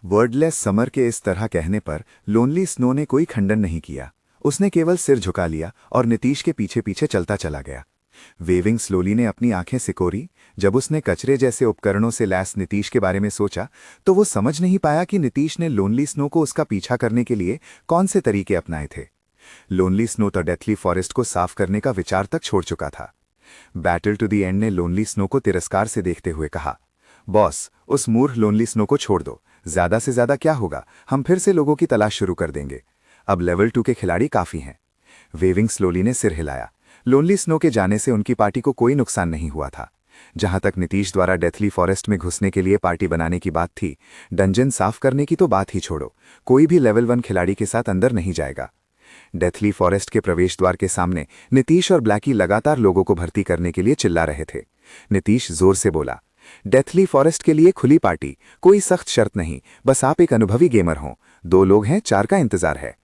Wordless summer के इस तरह कहने पर लोनली स्नो ने कोई खंडन नहीं किया। उसने केवल सिर झुका लिया और नीतीश के पीछे पीछे चलता चला गया। वेविंग स्लोली ने अपनी आंखें सिकोरी। जब उसने कचरे जैसे उपकरणों से लैस नीतीश के बारे में सोचा तो वो समझ नहीं पाया कि नीतीश ने लोनली स्नो को उसका पीछा करने के लिए कौन से तरीके अपनाए थे। लोनली स्नो तो डेथली फॉरेस्ट को साफ करने का विचार तक छोड़ चुका था। बैटल टू द एंड ने लोनली स्नो को तिरस्कार से देखते हुए कहा, बॉस, उस मूर्ख लोनली स्नो को छोड़ दो। ज्यादा से ज्यादा क्या होगा, हम फिर से लोगों की तलाश शुरू कर देंगे। अब लेवल 2 के खिलाड़ी काफी हैं। वेविंग स्लोली ने सिर हिलाया। लोनली स्नो के जाने से उनकी पार्टी को कोई नुकसान नहीं हुआ था। जहां तक नीतीश द्वारा डेथली फॉरेस्ट में घुसने के लिए पार्टी बनाने की बात थी, डंजन साफ करने की तो बात ही छोड़ो। कोई भी लेवल 1 खिलाड़ी के साथ अंदर नहीं जाएगा। डेथली फॉरेस्ट के प्रवेश द्वार के सामने नीतीश और ब्लैकी लगातार लोगों को भर्ती करने के लिए चिल्ला रहे थे। नीतीश जोर से बोला, डेथली फॉरेस्ट के लिए खुली पार्टी, कोई सख्त शर्त नहीं, बस आप एक अनुभवी गेमर हों। 2 लोग हैं, 4 का इंतजार है।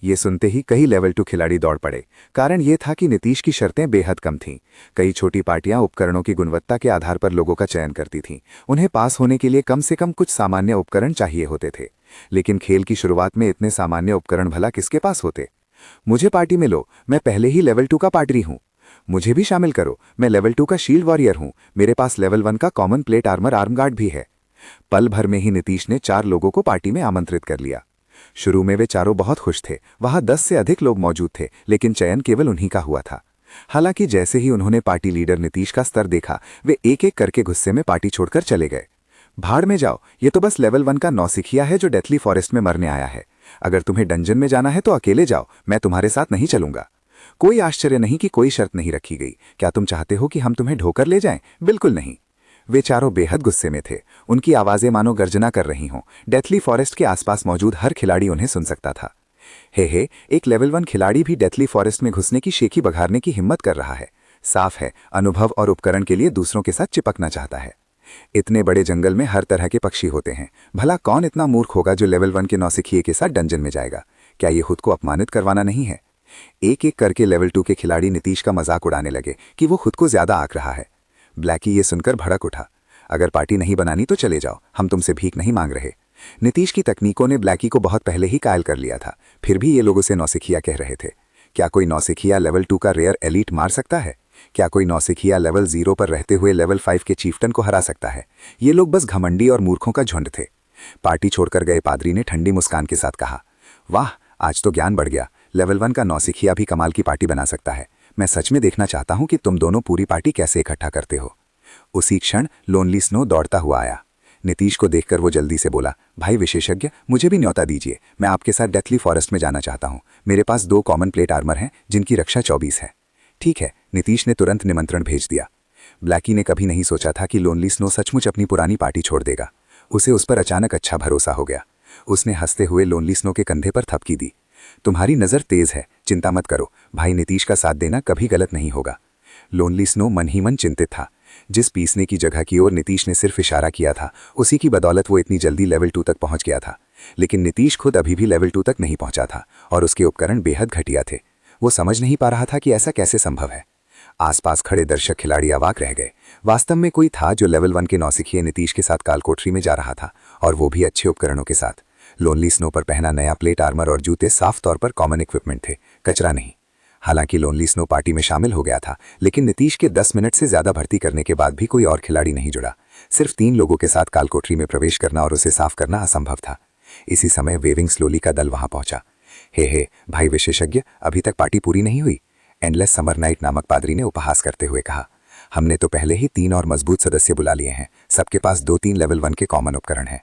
ये सुनते ही कई लेवल 2 खिलाड़ी दौड़ पड़े। कारण ये था कि नीतीश की शर्तें बेहद कम थीं। कई छोटी पार्टियां उपकरणों की गुणवत्ता के आधार पर लोगों का चयन करती थीं। उन्हें पास होने के लिए कम से कम कुछ सामान्य उपकरण चाहिए होते थे। लेकिन खेल की शुरुआत में इतने सामान्य उपकरण भला किसके पास होते? मुझे पार्टी में लो, मैं पहले ही लेवल 2 का पार्टी हूं। मुझे भी शामिल करो, मैं लेवल 2 का शील्ड वॉरियर हूं। मेरे पास लेवल 1 का common plate armour arm guard भी है। पल भर में ही नीतीश ने 4 लोगों को पार्टी में आमंत्रित कर लिया। शुरू में वे चारों बहुत खुश थे। वहां 10 से अधिक लोग मौजूद थे, लेकिन चयन केवल उन्हीं का हुआ था। हालांकि जैसे ही उन्होंने पार्टी लीडर नीतीश का स्तर देखा, वे एक एक करके गुस्से में पार्टी छोड़कर चले गए। भाड़ में जाओ, ये तो बस लेवल 1 का नौसिखिया है जो डेथली फॉरेस्ट में मरने आया है। अगर तुम्हें डंजन में जाना है तो अकेले जाओ, मैं तुम्हारे साथ नहीं चलूंगा। कोई आश्चर्य नहीं कि कोई शर्त नहीं रखी गई। क्या तुम चाहते हो कि हम तुम्हें ढोकर ले जाएं? बिल्कुल नहीं। वे चारों बेहद गुस्से में थे। उनकी आवाजें मानो गर्जना कर रही हों। डेथली फॉरेस्ट के आसपास मौजूद हर खिलाड़ी उन्हें सुन सकता था। हे, एक लेवल 1 खिलाड़ी भी डेथली फॉरेस्ट में घुसने की शेखी बघारने की हिम्मत कर रहा है। साफ है, अनुभव और उपकरण के लिए दूसरों के साथ चिपकना चाहता है। इतने बड़े जंगल में हर तरह के पक्षी होते हैं। भला कौन इतना मूर्ख होगा जो लेवल 1 के नौसिखिए के साथ डंजन में जाएगा? क्या ये खुद को अपमानित करवाना नहीं है? एक एक करके लेवल 2 के खिलाड़ी नीतीश का मजाक उड़ाने लगे कि वो खुद को ज्यादा आंक रहा है। ब्लैकी ये सुनकर भड़क उठा। अगर पार्टी नहीं बनानी तो चले जाओ, हम तुमसे भीख नहीं मांग रहे। नीतीश की तकनीकों ने ब्लैकी को बहुत पहले ही कायल कर लिया था। फिर भी ये लोग उसे नौसिखिया कह रहे थे। क्या कोई नौसिखिया लेवल 2 का रेयर एलीट मार सकता है? क्या कोई नौसिखिया लेवल 0 पर रहते हुए लेवल 5 के चीफ्टन को हरा सकता है? ये लोग बस घमंडी और मूर्खों का झुंड थे। पार्टी छोड़कर गए पादरी ने ठंडी मुस्कान के साथ कहा, वाह, आज तो ज्ञान बढ़ गया। लेवल 1 का नौसिखिया भी कमाल की पार्टी बना सकता है। मैं सच में देखना चाहता हूं कि तुम दोनों पूरी पार्टी कैसे इकट्ठा करते हो। उसी क्षण लोनली स्नो दौड़ता हुआ आया। नीतीश को देखकर वो जल्दी से बोला, भाई विशेषज्ञ, मुझे भी न्योता दीजिए। मैं आपके साथ डेथली फॉरेस्ट में जाना चाहता हूं। मेरे पास 2 कॉमन प्लेट आर्मर हैं जिनकी रक्षा 24 है। ठीक है, नीतीश ने तुरंत निमंत्रण भेज दिया। ब्लैकी ने कभी नहीं सोचा था कि लोनली स्नो सचमुच अपनी पुरानी पार्टी छोड़ देगा। उसे उस पर अचानक अच्छा भरोसा हो गया। उसने हंसते हुए लोनली स्नो के कंधे पर थपकी दी। तुम्हारी नज़र तेज है, चिंता मत करो। भाई नीतीश का साथ देना कभी गलत नहीं होगा। लोनली स्नो मन ही मन चिंतित था। जिस पीसने की जगह की ओर नीतीश ने सिर्फ इशारा किया था, उसी की बदौलत वो इतनी जल्दी लेवल 2 तक पहुंच गया था। लेकिन नीतीश खुद अभी भी लेवल 2 तक नहीं पहुंचा था और उसके उपकरण बेहद घटिया थे। वो समझ नहीं पा रहा था कि ऐसा कैसे संभव है। आसपास खड़े दर्शक खिलाड़ी अवाक रह गए। वास्तव में कोई था जो लेवल 1 के नौसिखिए नीतीश के साथ कालकोठरी में जा रहा था, और वो भी अच्छे उपकरणों के साथ। लोनली स्नो पर पहना नया प्लेट आर्मर और जूते साफ तौर पर कॉमन इक्विपमेंट थे, कचरा नहीं। हालांकि लोनली स्नो पार्टी में शामिल हो गया था, लेकिन नीतीश के 10 मिनट से ज्यादा भर्ती करने के बाद भी कोई और खिलाड़ी नहीं जुड़ा। सिर्फ 3 लोगों के साथ कालकोठरी में प्रवेश करना और उसे साफ करना असंभव था। इसी समय वेविंग स्लोली का दल वहां पहुंचा। हे, भाई विशेषज्ञ, अभी तक पार्टी पूरी नहीं हुई, एंडलेस समर नाइट नामक पादरी ने उपहास करते हुए कहा। हमने तो पहले ही 3 और मजबूत सदस्य बुला लिए हैं। सबके पास 2-3 लेवल 1 के कॉमन उपकरण हैं।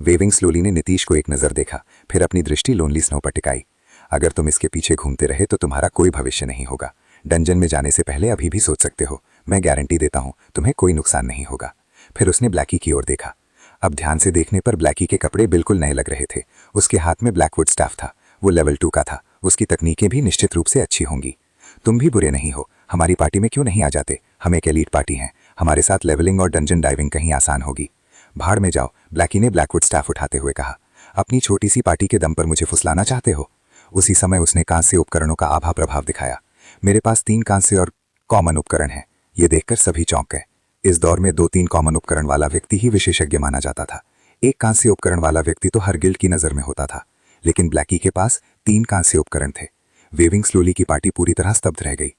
वेविंग स्लोली ने नीतीश को एक नजर देखा, फिर अपनी दृष्टि लोनली स्नो पर टिकाई। अगर तुम इसके पीछे घूमते रहे तो तुम्हारा कोई भविष्य नहीं होगा। डंजन में जाने से पहले अभी भी सोच सकते हो। मैं गारंटी देता हूं, तुम्हें कोई नुकसान नहीं होगा। फिर उसने ब्लैकी की ओर देखा। अब ध्यान से देखने पर ब्लैकी के कपड़े बिल्कुल नए लग रहे थे। उसके हाथ में ब्लैकवुड स्टाफ था। वो लेवल 2 का था। उसकी तकनीकें भी निश्चित रूप से अच्छी होंगी। तुम भी बुरे नहीं हो, हमारी पार्टी में क्यों नहीं आ जाते? हम एक एलीट पार्टी हैं। हमारे साथ लेवलिंग और डंजन डाइविंग कहीं आसान होगी। भाड़ में जाओ, ब्लैकी ने ब्लैकवुड स्टाफ उठाते हुए कहा। अपनी छोटी सी पार्टी के दम पर मुझे फुसलाना चाहते हो? उसी समय उसने कांस्य उपकरणों का आभा प्रभाव दिखाया। मेरे पास 3 कांस्य और कॉमन उपकरण हैं। ये देखकर सभी चौंक गए। इस दौर में 2-3 कॉमन उपकरण वाला व्यक्ति ही विशेषज्ञ माना जाता था। एक कांस्य उपकरण वाला व्यक्ति तो हर गिल्ड की नजर में होता था, लेकिन ब्लैकी के पास 3 कांस्य उपकरण थे। वेविंग स्लोली की पार्टी पूरी तरह स्तब्ध रह गई।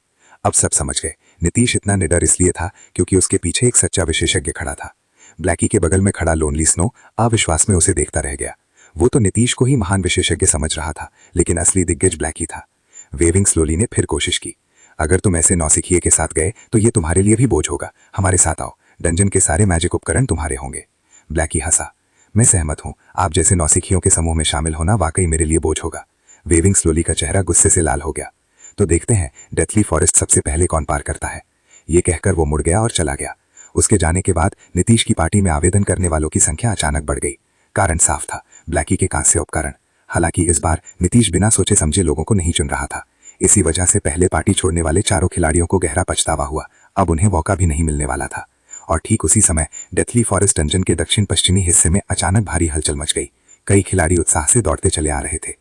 अब सब समझ गए, नीतीश इतना निडर इसलिए था क्योंकि उसके पीछे एक सच्चा विशेषज्ञ खड़ा था। ब्लैकी के बगल में खड़ा लोनली स्नो अविश्वास में उसे देखता रह गया। वो तो नीतीश को ही महान विशेषज्ञ समझ रहा था, लेकिन असली दिग्गज ब्लैकी था। वेविंग स्लोली ने फिर कोशिश की। अगर तुम ऐसे नौसिखिए के साथ गए तो ये तुम्हारे लिए भी बोझ होगा। हमारे साथ आओ, डंजन के सारे मैजिक उपकरण तुम्हारे होंगे। ब्लैकी हंसा। मैं सहमत हूं, आप जैसे नौसिखियों के समूह में शामिल होना वाकई मेरे लिए बोझ होगा। वेविंग स्लोली का चेहरा गुस्से से लाल हो गया। तो देखते हैं डेथली फॉरेस्ट सबसे पहले कौन पार करता है। ये कहकर वो मुड़ गया और चला गया। उसके जाने के बाद नीतीश की पार्टी में आवेदन करने वालों की संख्या अचानक बढ़ गई। कारण साफ था, ब्लैकी के कांस्य उपकरण। हालांकि इस बार नीतीश बिना सोचे समझे लोगों को नहीं चुन रहा था। इसी वजह से पहले पार्टी छोड़ने वाले चारों खिलाड़ियों को गहरा पछतावा हुआ। अब उन्हें मौका भी नहीं मिलने वाला था। और ठीक उसी समय डेथली फॉरेस्ट डंजन के दक्षिण पश्चिमी हिस्से में अचानक भारी हलचल मच गई। कई खिलाड़ी उत्साह से दौड़ते चले आ रहे थे।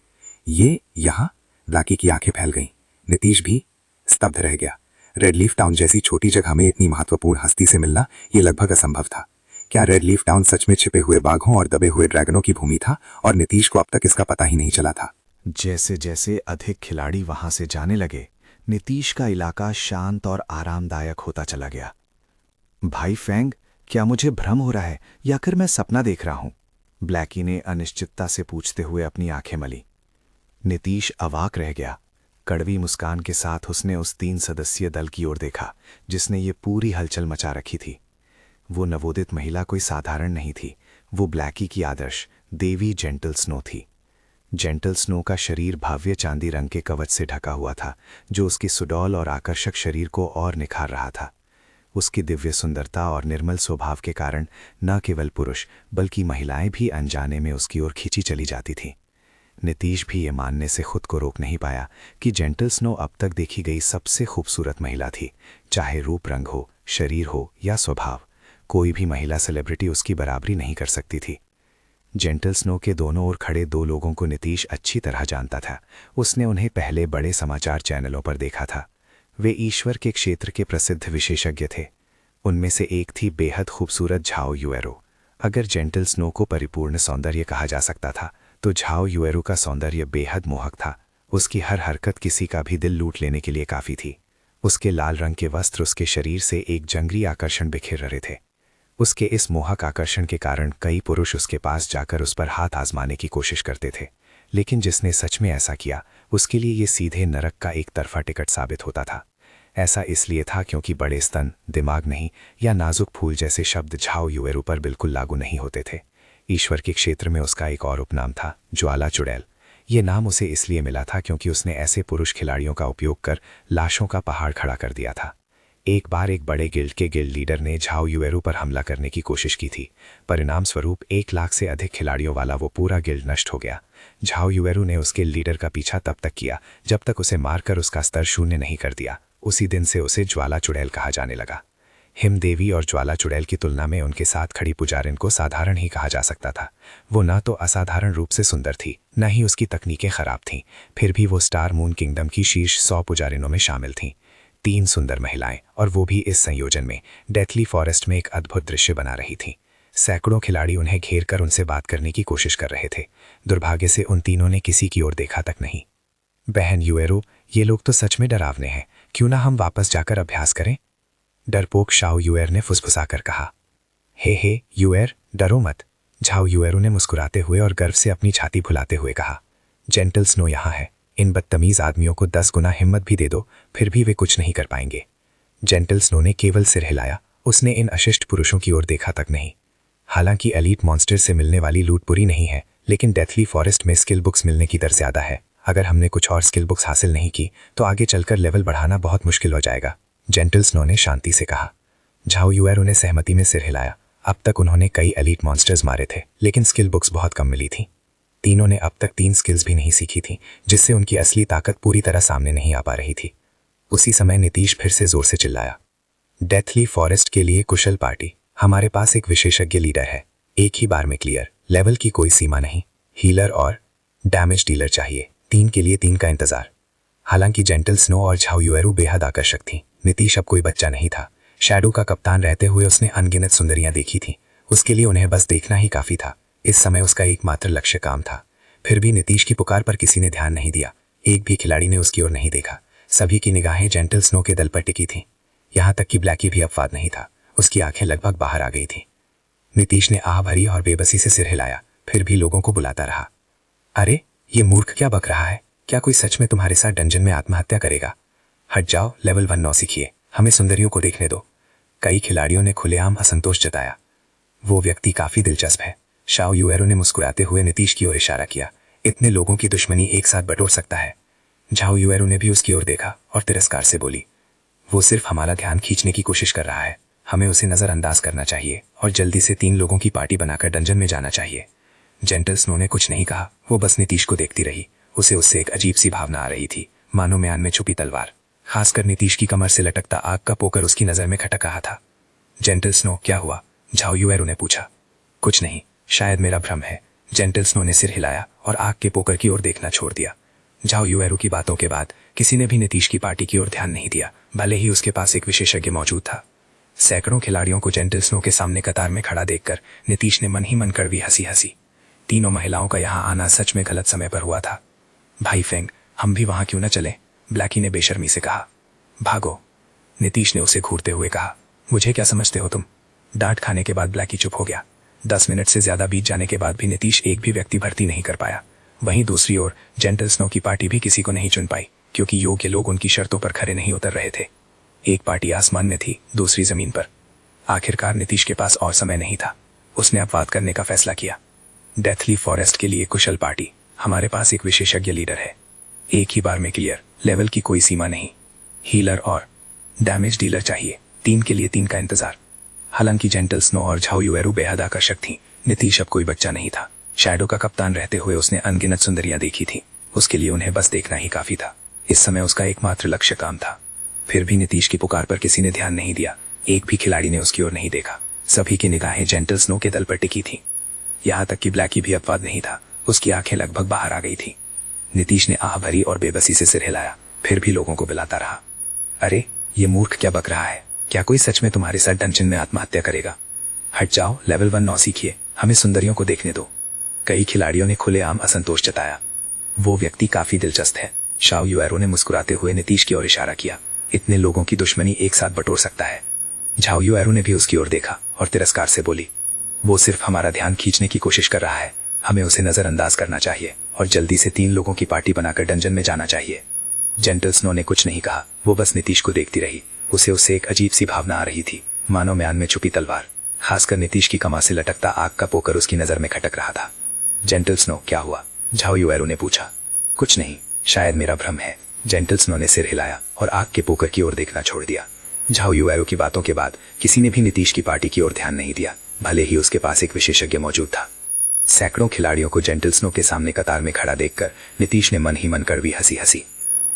ये यहाँ? ब्लैकी की आंखें फैल गईं। नीतीश भी स्तब्ध रह गया। रेड लीफ टाउन जैसी छोटी जगह में इतनी महत्वपूर्ण हस्ती से मिलना ये लगभग असंभव था। क्या रेड लीफ टाउन सच में छिपे हुए बाघों और दबे हुए ड्रैगनों की भूमि था और नीतीश को अब तक इसका पता ही नहीं चला था? जैसे जैसे अधिक खिलाड़ी वहां से जाने लगे, नीतीश का इलाका शांत और आरामदायक होता चला गया। भाई फैंग, क्या मुझे भ्रम हो रहा है या फिर मैं सपना देख रहा हूं? ब्लैकी ने अनिश्चितता से पूछते हुए अपनी आंखें मली। नीतीश अवाक रह गया। कड़वी मुस्कान के साथ उसने उस 3 सदस्यीय दल की ओर देखा जिसने ये पूरी हलचल मचा रखी थी। वो नवोदित महिला कोई साधारण नहीं थी। वो ब्लैकी की आदर्श देवी जेंटल स्नो थी। जेंटल स्नो का शरीर भव्य चांदी रंग के कवच से ढका हुआ था, जो उसकी सुडौल और आकर्षक शरीर को और निखार रहा था। उसकी दिव्य सुंदरता और निर्मल स्वभाव के कारण न केवल पुरुष बल्कि महिलाएं भी अनजाने में उसकी ओर खींची चली जाती थीं। नीतीश भी ये मानने से खुद को रोक नहीं पाया कि जेंटल स्नो अब तक देखी गई सबसे खूबसूरत महिला थी। चाहे रूप रंग हो, शरीर हो या स्वभाव, कोई भी महिला सेलिब्रिटी उसकी बराबरी नहीं कर सकती थी। जेंटल स्नो के दोनों ओर खड़े 2 लोगों को नीतीश अच्छी तरह जानता था। उसने उन्हें पहले बड़े समाचार चैनलों पर देखा था। वे ईश्वर के क्षेत्र के प्रसिद्ध विशेषज्ञ थे। उनमें से एक थी बेहद खूबसूरत झाओ युएरो। अगर जेंटल स्नो को परिपूर्ण सौंदर्य कहा जा सकता था, तो झाओ युएरो का सौंदर्य बेहद मोहक था। उसकी हर हरकत किसी का भी दिल लूट लेने के लिए काफी थी। उसके लाल रंग के वस्त्र उसके शरीर से एक जंगली आकर्षण बिखेर रहे थे। उसके इस मोहक आकर्षण के कारण कई पुरुष उसके पास जाकर उस पर हाथ आजमाने की कोशिश करते थे, लेकिन जिसने सच में ऐसा किया उसके लिए ये सीधे नरक का एक तरफा टिकट साबित होता था। ऐसा इसलिए था क्योंकि बड़े स्तन, दिमाग नहीं या नाजुक फूल जैसे शब्द झाओ युएरो पर बिल्कुल लागू नहीं होते थे। ईश्वर के क्षेत्र में उसका एक और उपनाम था, ज्वाला चुड़ैल। ये नाम उसे इसलिए मिला था क्योंकि उसने ऐसे पुरुष खिलाड़ियों का उपयोग कर लाशों का पहाड़ खड़ा कर दिया था। एक बार एक बड़े गिल्ड के गिल्ड लीडर ने झाओ युएरो पर हमला करने की कोशिश की थी। परिणाम स्वरूप 1 लाख से अधिक खिलाड़ियों वाला वो पूरा गिल्ड नष्ट हो गया। झाओ युएरो ने उस गिल्ड लीडर का पीछा तब तक किया जब तक उसे मारकर उसका स्तर शून्य नहीं कर दिया। उसी दिन से उसे ज्वाला चुड़ैल कहा जाने लगा। हिमदेवी और ज्वाला चुड़ैल की तुलना में उनके साथ खड़ी पुजारिन को साधारण ही कहा जा सकता था। वो न तो असाधारण रूप से सुंदर थी, न ही उसकी तकनीकें खराब थीं। फिर भी वो स्टार मून किंगडम की शीर्ष 100 पुजारिनों में शामिल थीं। 3 सुंदर महिलाएं, और वो भी इस संयोजन में डेथली फॉरेस्ट में एक अद्भुत दृश्य बना रही थीं। सैकड़ों खिलाड़ी उन्हें घेर कर उनसे बात करने की कोशिश कर रहे थे। दुर्भाग्य से उन तीनों ने किसी की ओर देखा तक नहीं। बहन युएरो, ये लोग तो सच में डरावने हैं। क्यों ना हम वापस जाकर अभ्यास करें? डरपोक शाओ युएर ने फुसफुसाकर कहा। हे युएर, डरो मत। झाओ युएरो ने मुस्कुराते हुए और गर्व से अपनी छाती फुलाते हुए कहा। जेंटल स्नो यहाँ है। इन बदतमीज आदमियों को 10 गुना हिम्मत भी दे दो, फिर भी वे कुछ नहीं कर पाएंगे। जेंटल स्नो ने केवल सिर हिलाया। उसने इन अशिष्ट पुरुषों की ओर देखा तक नहीं। हालांकि एलीट मॉन्स्टर से मिलने वाली लूट बुरी नहीं है, लेकिन डेथली फॉरेस्ट में स्किल बुक्स मिलने की दर ज्यादा है। अगर हमने कुछ और स्किल बुक्स हासिल नहीं की तो आगे चलकर लेवल बढ़ाना बहुत मुश्किल हो जाएगा, जेंटल स्नो ने शांति से कहा। झाओ युएरो ने सहमति में सिर हिलाया। अब तक उन्होंने कई एलीट मॉन्स्टर्स मारे थे, लेकिन स्किल बुक्स बहुत कम मिली थी। तीनों ने अब तक 3 स्किल्स भी नहीं सीखी थी, जिससे उनकी असली ताकत पूरी तरह सामने नहीं आ पा रही थी। उसी समय नीतीश फिर से जोर से चिल्लाया। डेथली फॉरेस्ट के लिए कुशल पार्टी। हमारे पास एक विशेषज्ञ लीडर है। एक ही बार में क्लियर, लेवल की कोई सीमा नहीं। हीलर और डैमेज डीलर चाहिए। 3 के लिए 3 का इंतजार। हालांकि जेंटल स्नो और झाओ युएरो बेहद आकर्षक थी, नीतीश अब कोई बच्चा नहीं था। शैडो का कप्तान रहते हुए उसने अनगिनत सुंदरियां देखी थी। उसके लिए उन्हें बस देखना ही काफी था। इस समय उसका एकमात्र लक्ष्य काम था। फिर भी नीतीश की पुकार पर किसी ने ध्यान नहीं दिया। एक भी खिलाड़ी ने उसकी ओर नहीं देखा। सभी की निगाहें जेंटल स्नो के दल पर टिकी थीं। यहाँ तक कि ब्लैकी भी अपवाद नहीं था। उसकी आंखें लगभग बाहर आ गई थीं। नीतीश ने आह भरी और बेबसी से सिर हिलाया, फिर भी लोगों को बुलाता रहा। अरे, ये मूर्ख क्या बक रहा है? क्या कोई सच में तुम्हारे साथ डंजन में आत्महत्या करेगा? हट जाओ, लेवल 1 नौ सीखिए, हमें सुंदरियों को देखने दो। कई खिलाड़ियों ने खुलेआम असंतोष जताया। वो व्यक्ति काफी दिलचस्प है। शाओ युएरो ने मुस्कुराते हुए नीतीश की ओर इशारा किया। इतने लोगों की दुश्मनी एक साथ बटोर सकता है। झाओ युएरो ने भी उसकी ओर देखा और तिरस्कार से बोली, वो सिर्फ हमारा ध्यान खींचने की कोशिश कर रहा है। हमें उसे नजरअंदाज करना चाहिए और जल्दी से 3 लोगों की पार्टी बनाकर डंजन में जाना चाहिए। जेंटल स्नो ने कुछ नहीं कहा। वो बस नीतीश को देखती रही। उसे उससे एक अजीब सी भावना आ रही थी, मानो म्यान में छुपी तलवार। खासकर नीतीश की कमर से लटकता आग का पोकर उसकी नजर में खटक रहा था। जेंटल स्नो, क्या हुआ? झाओ युएरो ने पूछा। कुछ नहीं, शायद मेरा भ्रम है। जेंटल स्नो ने सिर हिलाया और आग के पोकर की ओर देखना छोड़ दिया। झाओ युएरो की बातों के बाद किसी ने भी नीतीश की पार्टी की ओर ध्यान नहीं दिया, भले ही उसके पास एक विशेषज्ञ मौजूद था। सैकड़ों खिलाड़ियों को जेंटल स्नो के सामने कतार में खड़ा देखकर नीतीश ने मन ही मन कड़वी हंसी हंसी। तीनों महिलाओं का यहाँ आना सच में गलत समय पर हुआ था। भाई फेंग, हम भी वहां क्यों न चले? ब्लैकी ने बेशर्मी से कहा। भागो, नीतीश ने उसे घूरते हुए कहा। मुझे क्या समझते हो तुम? डांट खाने के बाद ब्लैकी चुप हो गया। 10 मिनट से ज्यादा बीत जाने के बाद भी नीतीश एक भी व्यक्ति भर्ती नहीं कर पाया। वहीं दूसरी ओर जेंटल स्नो की पार्टी भी किसी को नहीं चुन पाई, क्योंकि योग्य लोग उनकी शर्तों पर खरे नहीं उतर रहे थे। एक पार्टी आसमान में थी, दूसरी जमीन पर। आखिरकार नीतीश के पास और समय नहीं था। उसने अपवाद करने का फैसला किया। डेथली फॉरेस्ट के लिए कुशल पार्टी। हमारे पास एक विशेषज्ञ लीडर है। एक ही बार में क्लियर, लेवल की कोई सीमा नहीं। हीलर और डैमेज डीलर चाहिए। 3 के लिए 3 का इंतजार। हालांकि जेंटल स्नो और झाओ युएरो बेहद आकर्षक थीं, नीतीश अब कोई बच्चा नहीं था। शैडो का कप्तान रहते हुए उसने अनगिनत सुंदरियां देखी थी। उसके लिए उन्हें बस देखना ही काफी था। इस समय उसका एकमात्र लक्ष्य काम था। फिर भी नीतीश की पुकार पर किसी ने ध्यान नहीं दिया। एक भी खिलाड़ी ने उसकी ओर नहीं देखा। सभी की निगाहें जेंटल स्नो के दल पर टिकी थी। यहाँ तक कि ब्लैकी भी अपवाद नहीं था। उसकी आंखें लगभग बाहर आ गई थी। नीतीश ने आह भरी और बेबसी से सिर हिलाया, फिर भी लोगों को बुलाता रहा। अरे, ये मूर्ख क्या बक रहा है? क्या कोई सच में तुम्हारे साथ डंजन में आत्महत्या करेगा? हट जाओ, लेवल 1 नौ सीखिए, हमें सुंदरियों को देखने दो। कई खिलाड़ियों ने खुलेआम असंतोष जताया। वो व्यक्ति काफी दिलचस्प है। शाओ युएरो ने मुस्कुराते हुए नीतीश की ओर इशारा किया। इतने लोगों की दुश्मनी एक साथ बटोर सकता है। झाओ युएरो ने भी उसकी ओर देखा और तिरस्कार से बोली, वो सिर्फ हमारा ध्यान खींचने की कोशिश कर रहा है। हमें उसे नजरअंदाज करना चाहिए और जल्दी से 3 लोगों की पार्टी बनाकर डंजन में जाना चाहिए। जेंटल स्नो ने कुछ नहीं कहा। वो बस नीतीश को देखती रही। उसे उससे एक अजीब सी भावना आ रही थी, मानो म्यान में छुपी तलवार। खासकर नीतीश की कमर से लटकता आग का पोकर उसकी नजर में खटक रहा था। जेंटल स्नो, क्या हुआ? झाओ युएरो ने पूछा। कुछ नहीं, शायद मेरा भ्रम है। जेंटल स्नो ने सिर हिलाया और आग के पोकर की ओर देखना छोड़ दिया। झाओ युएरो की बातों के बाद किसी ने भी नीतीश की पार्टी की ओर ध्यान नहीं दिया, भले ही उसके पास एक विशेषज्ञ मौजूद था। सैकड़ों खिलाड़ियों को जेंटल स्नो के सामने कतार में खड़ा देखकर नीतीश ने मन ही मन कड़वी हंसी हंसी।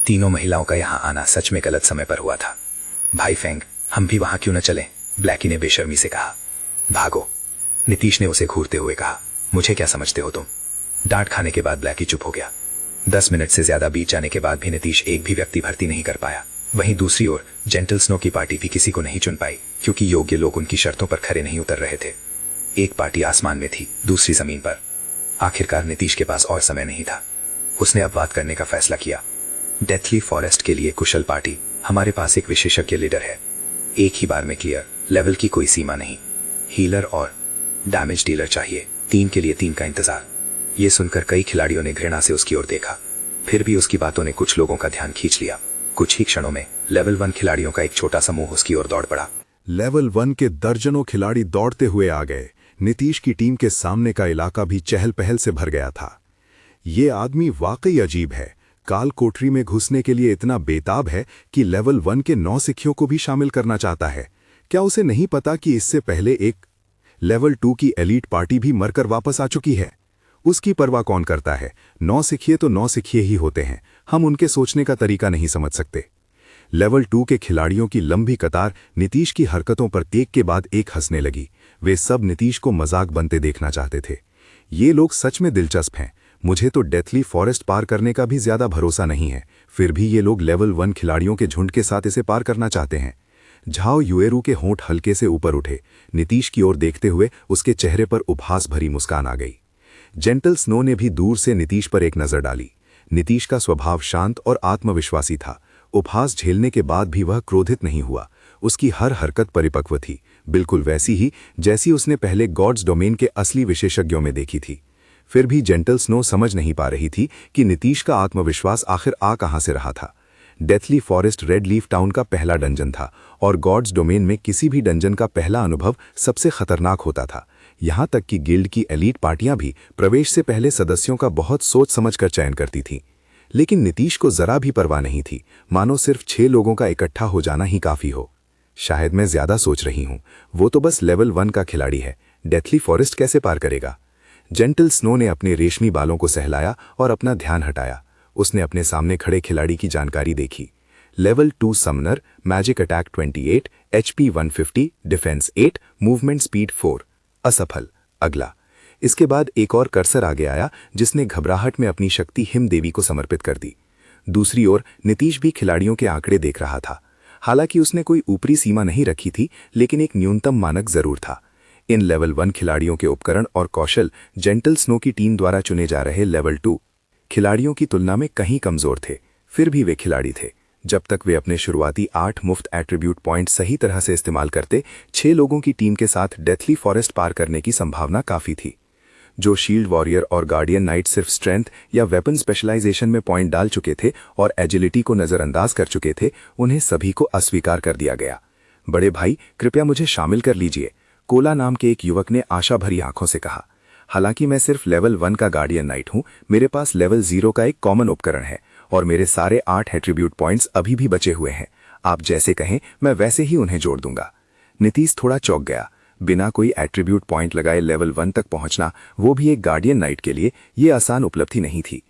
तीनों महिलाओं का यहाँ आना सच में गलत समय पर हुआ था। भाई फेंग, हम भी वहां क्यों न चलें? ब्लैकी ने बेशर्मी से कहा। भागो, नीतीश ने उसे घूरते हुए कहा। मुझे क्या समझते हो तुम? डांट खाने के बाद ब्लैकी चुप हो गया। 10 मिनट से ज्यादा बीत जाने के बाद भी नीतीश एक भी व्यक्ति भर्ती नहीं कर पाया। वहीं दूसरी ओर जेंटल स्नो की पार्टी भी किसी को नहीं चुन पाई, क्योंकि योग्य लोग उनकी शर्तों पर खरे नहीं उतर रहे थे। एक पार्टी आसमान में थी, दूसरी जमीन पर। आखिरकार नीतीश के पास और समय नहीं था। उसने अपवाद करने का फैसला किया। डेथली फॉरेस्ट के लिए कुशल पार्टी। हमारे पास एक विशेषज्ञ लीडर है। एक ही बार में क्लियर, लेवल की कोई सीमा नहीं। हीलर और डैमेज डीलर चाहिए। 3 के लिए 3 का इंतजार। ये सुनकर कई खिलाड़ियों ने घृणा से उसकी ओर देखा। फिर भी उसकी बातों ने कुछ लोगों का ध्यान खींच लिया। कुछ ही क्षणों में लेवल 1 खिलाड़ियों का एक छोटा समूह उसकी ओर दौड़ पड़ा। लेवल 1 के दर्जनों खिलाड़ी दौड़ते हुए आ गए। नीतीश की टीम के सामने का इलाका भी चहल पहल से भर गया था। ये आदमी वाकई अजीब है। काल कोठरी में घुसने के लिए इतना बेताब है कि लेवल 1 के 9 सिखियों को भी शामिल करना चाहता है। क्या उसे नहीं पता कि इससे पहले एक लेवल 2 की एलीट पार्टी भी मरकर वापस आ चुकी है? उसकी परवाह कौन करता है? 9 सिखिए तो 9 सिखिए ही होते हैं। हम उनके सोचने का तरीका नहीं समझ सकते। लेवल 2 के खिलाड़ियों की लंबी कतार नीतीश की हरकतों पर एक के बाद एक हंसने लगी। वे सब नीतीश को मजाक बनते देखना चाहते थे। ये लोग सच में दिलचस्प हैं। मुझे तो डेथली फॉरेस्ट पार करने का भी ज्यादा भरोसा नहीं है। फिर भी ये लोग लेवल 1 खिलाड़ियों के झुंड के साथ इसे पार करना चाहते हैं। झाओ युएरू के होंठ हल्के से ऊपर उठे। नीतीश की ओर देखते हुए उसके चेहरे पर उपहास भरी मुस्कान आ गई। जेंटल स्नो ने भी दूर से नीतीश पर एक नजर डाली। नीतीश का स्वभाव शांत और आत्मविश्वासी था। उपहास झेलने के बाद भी वह क्रोधित नहीं हुआ। उसकी हर हरकत परिपक्व थी, बिल्कुल वैसी ही जैसी उसने पहले गॉड्स डोमेन के असली विशेषज्ञों में देखी थी। फिर भी जेंटल स्नो समझ नहीं पा रही थी कि नीतीश का आत्मविश्वास आखिर आ कहां से रहा था। Deathly forest red leaf town का पहला डंजन था और गॉड्स डोमेन में किसी भी डंजन का पहला अनुभव सबसे खतरनाक होता था। यहां तक कि गिल्ड की एलीट पार्टियां भी प्रवेश से पहले सदस्यों का बहुत सोच समझकर चयन करती थीं। लेकिन नीतीश को जरा भी परवाह नहीं थी, मानो सिर्फ 6 लोगों का इकट्ठा हो जाना ही काफी हो। शायद मैं ज्यादा सोच रही हूं, वो तो बस लेवल 1 का खिलाड़ी है, डेथली फॉरेस्ट कैसे पार करेगा। जेंटल स्नो ने अपने रेशमी बालों को सहलाया और अपना ध्यान हटाया। उसने अपने सामने खड़े खिलाड़ी की जानकारी देखी। Level 2 Sumner, magic attack 28, HP 150, defence 8, movement speed 4। असफल। अगला। इसके बाद एक और कर्सर आगे आया जिसने घबराहट में अपनी शक्ति हिम देवी को समर्पित कर दी। दूसरी ओर नीतीश भी खिलाड़ियों के आंकड़े देख रहा था। हालांकि उसने कोई ऊपरी सीमा नहीं रखी थी, लेकिन एक न्यूनतम मानक जरूर था। इन लेवल 1 खिलाड़ियों के उपकरण और कौशल जेंटल स्नो की टीम द्वारा चुने जा रहे लेवल 2 खिलाड़ियों की तुलना में कहीं कमजोर थे। फिर भी वे खिलाड़ी थे। जब तक वे अपने शुरुआती 8 मुफ्त एट्रीब्यूट पॉइंट सही तरह से इस्तेमाल करते, 6 लोगों की टीम के साथ डेथली फॉरेस्ट पार करने की संभावना काफी थी। जो शील्ड वॉरियर और गार्डियन नाइट सिर्फ स्ट्रेंथ या वेपन स्पेशलाइजेशन में पॉइंट डाल चुके थे और एजिलिटी को नजरअंदाज कर चुके थे, उन्हें सभी को अस्वीकार कर दिया गया। बड़े भाई, कृपया मुझे शामिल कर लीजिए, कोला नाम के एक युवक ने आशा भरी आंखों से कहा। हालांकि मैं सिर्फ लेवल 1 का गार्डियन नाइट हूं, मेरे पास लेवल 0 का एक कॉमन उपकरण है और मेरे सारे 8 एट्रीब्यूट पॉइंट्स अभी भी बचे हुए हैं। आप जैसे कहें मैं वैसे ही उन्हें जोड़ दूंगा। नीतीश थोड़ा चौंक गया। बिना कोई एट्रीब्यूट पॉइंट लगाए लेवल 1 तक पहुंचना, वो भी एक गार्डियन नाइट के लिए, ये आसान उपलब्धि नहीं थी।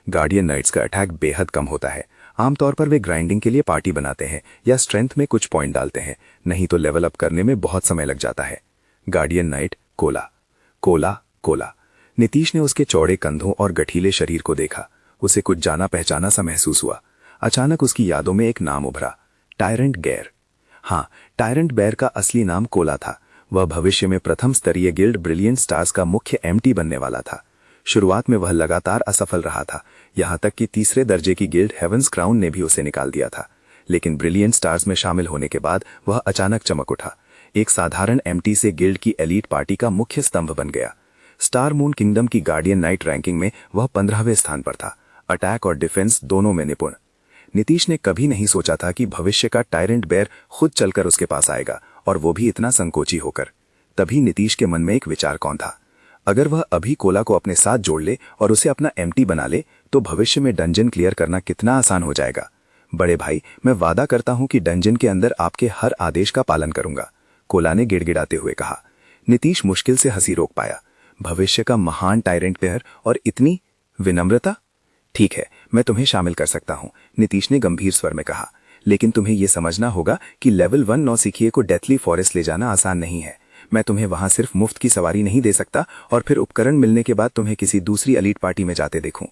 गार्डियन नाइट्स का अटैक बेहद कम होता है। आमतौर पर वे ग्राइंडिंग के लिए पार्टी बनाते हैं या स्ट्रेंथ में कुछ पॉइंट डालते हैं, नहीं तो लेवल अप करने में बहुत समय लग जाता है। Guardian night Cola. Cola Cola. Nitish ने उसके चौड़े कंधों और गठीले शरीर को देखा। उसे कुछ जाना पहचाना सा महसूस हुआ। अचानक उसकी यादों में एक नाम उभरा, टायरेंट गैर। हाँ, टायरेंट बैर का असली नाम कोला था। वह भविष्य में प्रथम स्तरीय गिल्ड ब्रिलियंट स्टार्स का मुख्य एमटी बनने वाला था। शुरुआत में वह लगातार असफल रहा था, यहां तक कि तीसरे दर्जे की गिल्ड हेवंस क्राउन ने भी उसे निकाल दिया था। लेकिन ब्रिलियंट स्टार्स में शामिल होने के बाद वह अचानक चमक उठा। एक साधारण एमटी से गिल्ड की एलीट पार्टी का मुख्य स्तंभ बन गया। स्टार मून किंगडम की गार्डियन नाइट रैंकिंग में वह 15वें स्थान पर था, अटैक और डिफेंस दोनों में निपुण। नीतीश ने कभी नहीं सोचा था कि भविष्य का टायरेंट बेर खुद चलकर उसके पास आएगा, और वो भी इतना संकोची होकर। तभी नीतीश के मन में एक विचार कौन था। अगर वह अभी कोला को अपने साथ जोड़ ले और उसे अपना एमटी बना ले, तो भविष्य में डंजन क्लियर करना कितना आसान हो जाएगा। बड़े भाई, मैं वादा करता हूं कि डंजन के अंदर आपके हर आदेश का पालन करूंगा, कोला ने गिड़गिड़ाते हुए कहा। नीतीश मुश्किल से हंसी रोक पाया। भविष्य का महान टायरेंट बेर और इतनी विनम्रता। ठीक है, मैं तुम्हें शामिल कर सकता हूं, नीतीश ने गंभीर स्वर में कहा। लेकिन तुम्हें यह समझना होगा कि लेवल 1 नौसिखिए को डेथली फॉरेस्ट ले जाना आसान नहीं है। मैं तुम्हें वहां सिर्फ मुफ्त की सवारी नहीं दे सकता और फिर उपकरण मिलने के बाद तुम्हें किसी दूसरी एलीट पार्टी में जाते देखूं।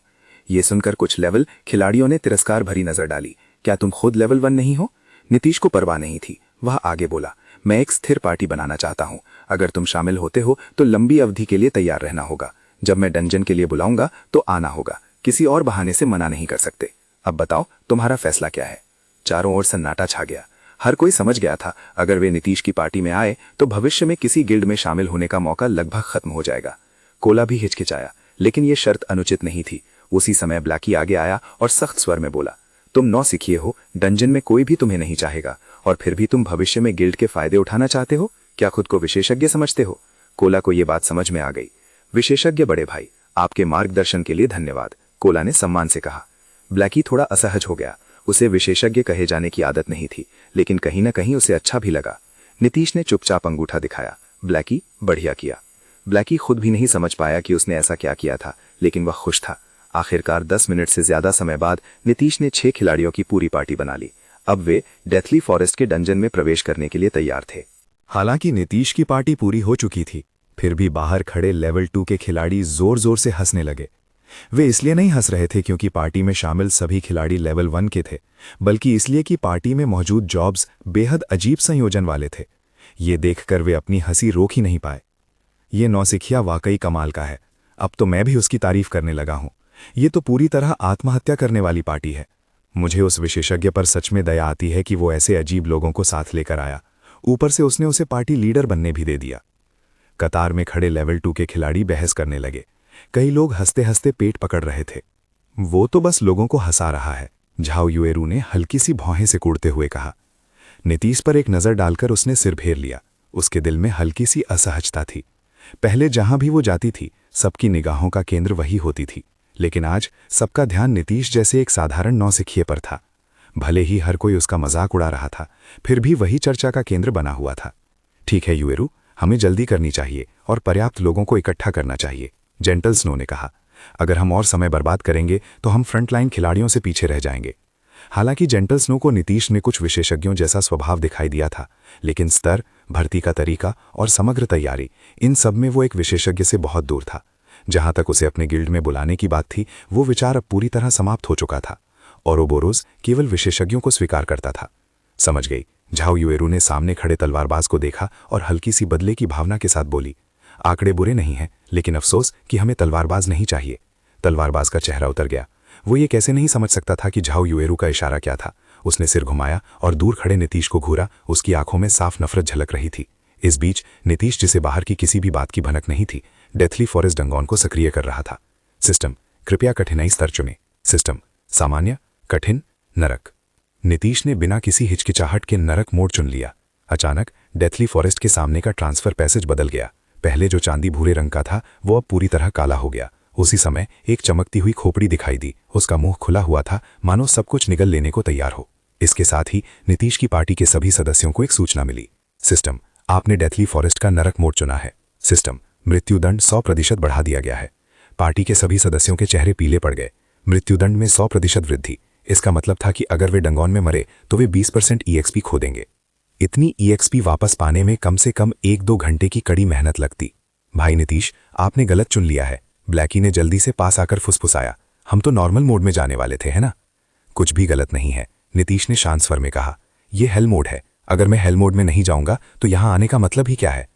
ये सुनकर कुछ लेवल खिलाड़ियों ने तिरस्कार भरी नजर डाली। क्या तुम खुद लेवल 1 नहीं हो? नीतीश को परवाह नहीं थी। वह आगे बोला, मैं एक स्थिर पार्टी बनाना चाहता हूं। अगर तुम शामिल होते हो तो लंबी अवधि के लिए तैयार रहना होगा। जब मैं डंजन के लिए बुलाऊंगा तो आना होगा, किसी और बहाने से मना नहीं कर सकते। अब बताओ, तुम्हारा फैसला क्या है? चारों ओर सन्नाटा छा गया। हर कोई समझ गया था, अगर वे नीतीश की पार्टी में आए तो भविष्य में किसी गिल्ड में शामिल होने का मौका लगभग खत्म हो जाएगा। कोला भी हिचकिचाया, लेकिन यह शर्त अनुचित नहीं थी। उसी समय ब्लैकी आगे आया और सख्त स्वर में बोला, तुम नौसिखिए हो, डंजन में कोई भी तुम्हें नहीं चाहेगा, और फिर भी तुम भविष्य में गिल्ड के फायदे उठाना चाहते हो। क्या खुद को विशेषज्ञ समझते हो? कोला को यह बात समझ में आ गई। विशेषज्ञ बड़े भाई, आपके मार्गदर्शन के लिए धन्यवाद, कोला ने सम्मान से कहा। ब्लैकी थोड़ा असहज हो गया। उसे विशेषज्ञ कहे जाने की आदत नहीं थी, लेकिन कहीं न कहीं उसे अच्छा भी लगा। नीतीश ने चुपचाप अंगूठा दिखाया। ब्लैकी, बढ़िया किया। ब्लैकी खुद भी नहीं समझ पाया कि उसने ऐसा क्या किया था, लेकिन वह खुश था। आखिरकार 10 मिनट से ज्यादा समय बाद नीतीश ने 6 खिलाड़ियों की पूरी पार्टी बना ली। अब वे डेथली फॉरेस्ट के डंजन में प्रवेश करने के लिए तैयार थे। हालांकि नीतीश की पार्टी पूरी हो चुकी थी, फिर भी बाहर खड़े लेवल 2 के खिलाड़ी जोर जोर से हंसने लगे। वे इसलिए नहीं हंस रहे थे क्योंकि पार्टी में शामिल सभी खिलाड़ी लेवल 1 के थे, बल्कि इसलिए कि पार्टी में मौजूद जॉब्स बेहद अजीब संयोजन वाले थे। ये देखकर वे अपनी हंसी रोक ही नहीं पाए। ये नौसिखिया वाकई कमाल का है। अब तो मैं भी उसकी तारीफ करने लगा हूं। ये तो पूरी तरह आत्महत्या करने वाली पार्टी है। मुझे उस विशेषज्ञ पर सच में दया आती है कि वो ऐसे अजीब लोगों को साथ लेकर आया। ऊपर से उसने उसे पार्टी लीडर बनने भी दे दिया। कतार में खड़े लेवल 2 के खिलाड़ी बहस करने लगे। कई लोग हंसते हंसते पेट पकड़ रहे थे। वो तो बस लोगों को हंसा रहा है, झाओ युएरू ने हल्की सी भौहें से कूड़ते हुए कहा। नीतीश पर एक नजर डालकर उसने सिर फेर लिया। उसके दिल में हल्की सी असहजता थी। पहले जहां भी वो जाती थी, सबकी निगाहों का केंद्र वही होती थी, लेकिन आज सबका ध्यान नीतीश जैसे एक साधारण नौसिखिए पर था। भले ही हर कोई उसका मजाक उड़ा रहा था, फिर भी वही चर्चा का केंद्र बना हुआ था। ठीक है युएरू, हमें जल्दी करनी चाहिए और पर्याप्त लोगों को इकट्ठा करना चाहिए, जेंटल स्नो ने कहा। अगर हम और समय बर्बाद करेंगे तो हम फ्रंटलाइन खिलाड़ियों से पीछे रह जाएंगे। हालांकि जेंटल स्नो को नीतीश में कुछ विशेषज्ञों जैसा स्वभाव दिखाई दिया था, लेकिन स्तर, भर्ती का तरीका और समग्र तैयारी, इन सब में वो एक विशेषज्ञ से बहुत दूर था। जहां तक उसे अपने गिल्ड में बुलाने की बात थी, वो विचार अब पूरी तरह समाप्त हो चुका था। ओरोबोरोस केवल विशेषज्ञों को स्वीकार करता था। समझ गई, झाओ युएरू ने सामने खड़े तलवारबाज को देखा और हल्की सी बदले की भावना के साथ बोली, आंकड़े बुरे नहीं हैं, लेकिन अफसोस कि हमें तलवारबाज नहीं चाहिए। तलवारबाज का चेहरा उतर गया। वो ये कैसे नहीं समझ सकता था कि झाओ युएरू का इशारा क्या था। उसने सिर घुमाया और दूर खड़े नीतीश को घूरा। उसकी आंखों में साफ नफरत झलक रही थी। इस बीच नीतीश, जिसे बाहर की किसी भी बात की भनक नहीं थी, डेथली फॉरेस्ट डंगोन को सक्रिय कर रहा था। सिस्टम, कृपया कठिनाई स्तर चुने। सिस्टम, सामान्य, कठिन, नरक। नीतीश ने बिना किसी हिचकिचाहट के नरक मोड चुन लिया। अचानक डेथली फॉरेस्ट के सामने का ट्रांसफर पैसेज बदल गया। पहले जो चांदी भूरे रंग का था, वो अब पूरी तरह काला हो गया। उसी समय एक चमकती हुई खोपड़ी दिखाई दी। उसका मुंह खुला हुआ था, मानो सब कुछ निगल लेने को तैयार हो। इसके साथ ही नीतीश की पार्टी के सभी सदस्यों को एक सूचना मिली। सिस्टम, आपने डेथली फॉरेस्ट का नरक मोड चुना है। सिस्टम, मृत्युदंड 100% बढ़ा दिया गया है। पार्टी के सभी सदस्यों के चेहरे पीले पड़ गए। मृत्युदंड में 100% वृद्धि। इसका मतलब था कि अगर वे डंगोन में मरे तो वे 20% EXP खो देंगे। इतनी EXP वापस पाने में कम से कम 1-2 घंटे की कड़ी मेहनत लगती। भाई नीतीश, आपने गलत चुन लिया है, ब्लैकी ने जल्दी से पास आकर फुसफुसाया। हम तो नॉर्मल मोड में जाने वाले थे, है ना? कुछ भी गलत नहीं है, नीतीश ने शांत स्वर में कहा। यह हेल मोड है। अगर मैं हेल मोड में नहीं जाऊंगा तो यहां आने का मतलब ही क्या है?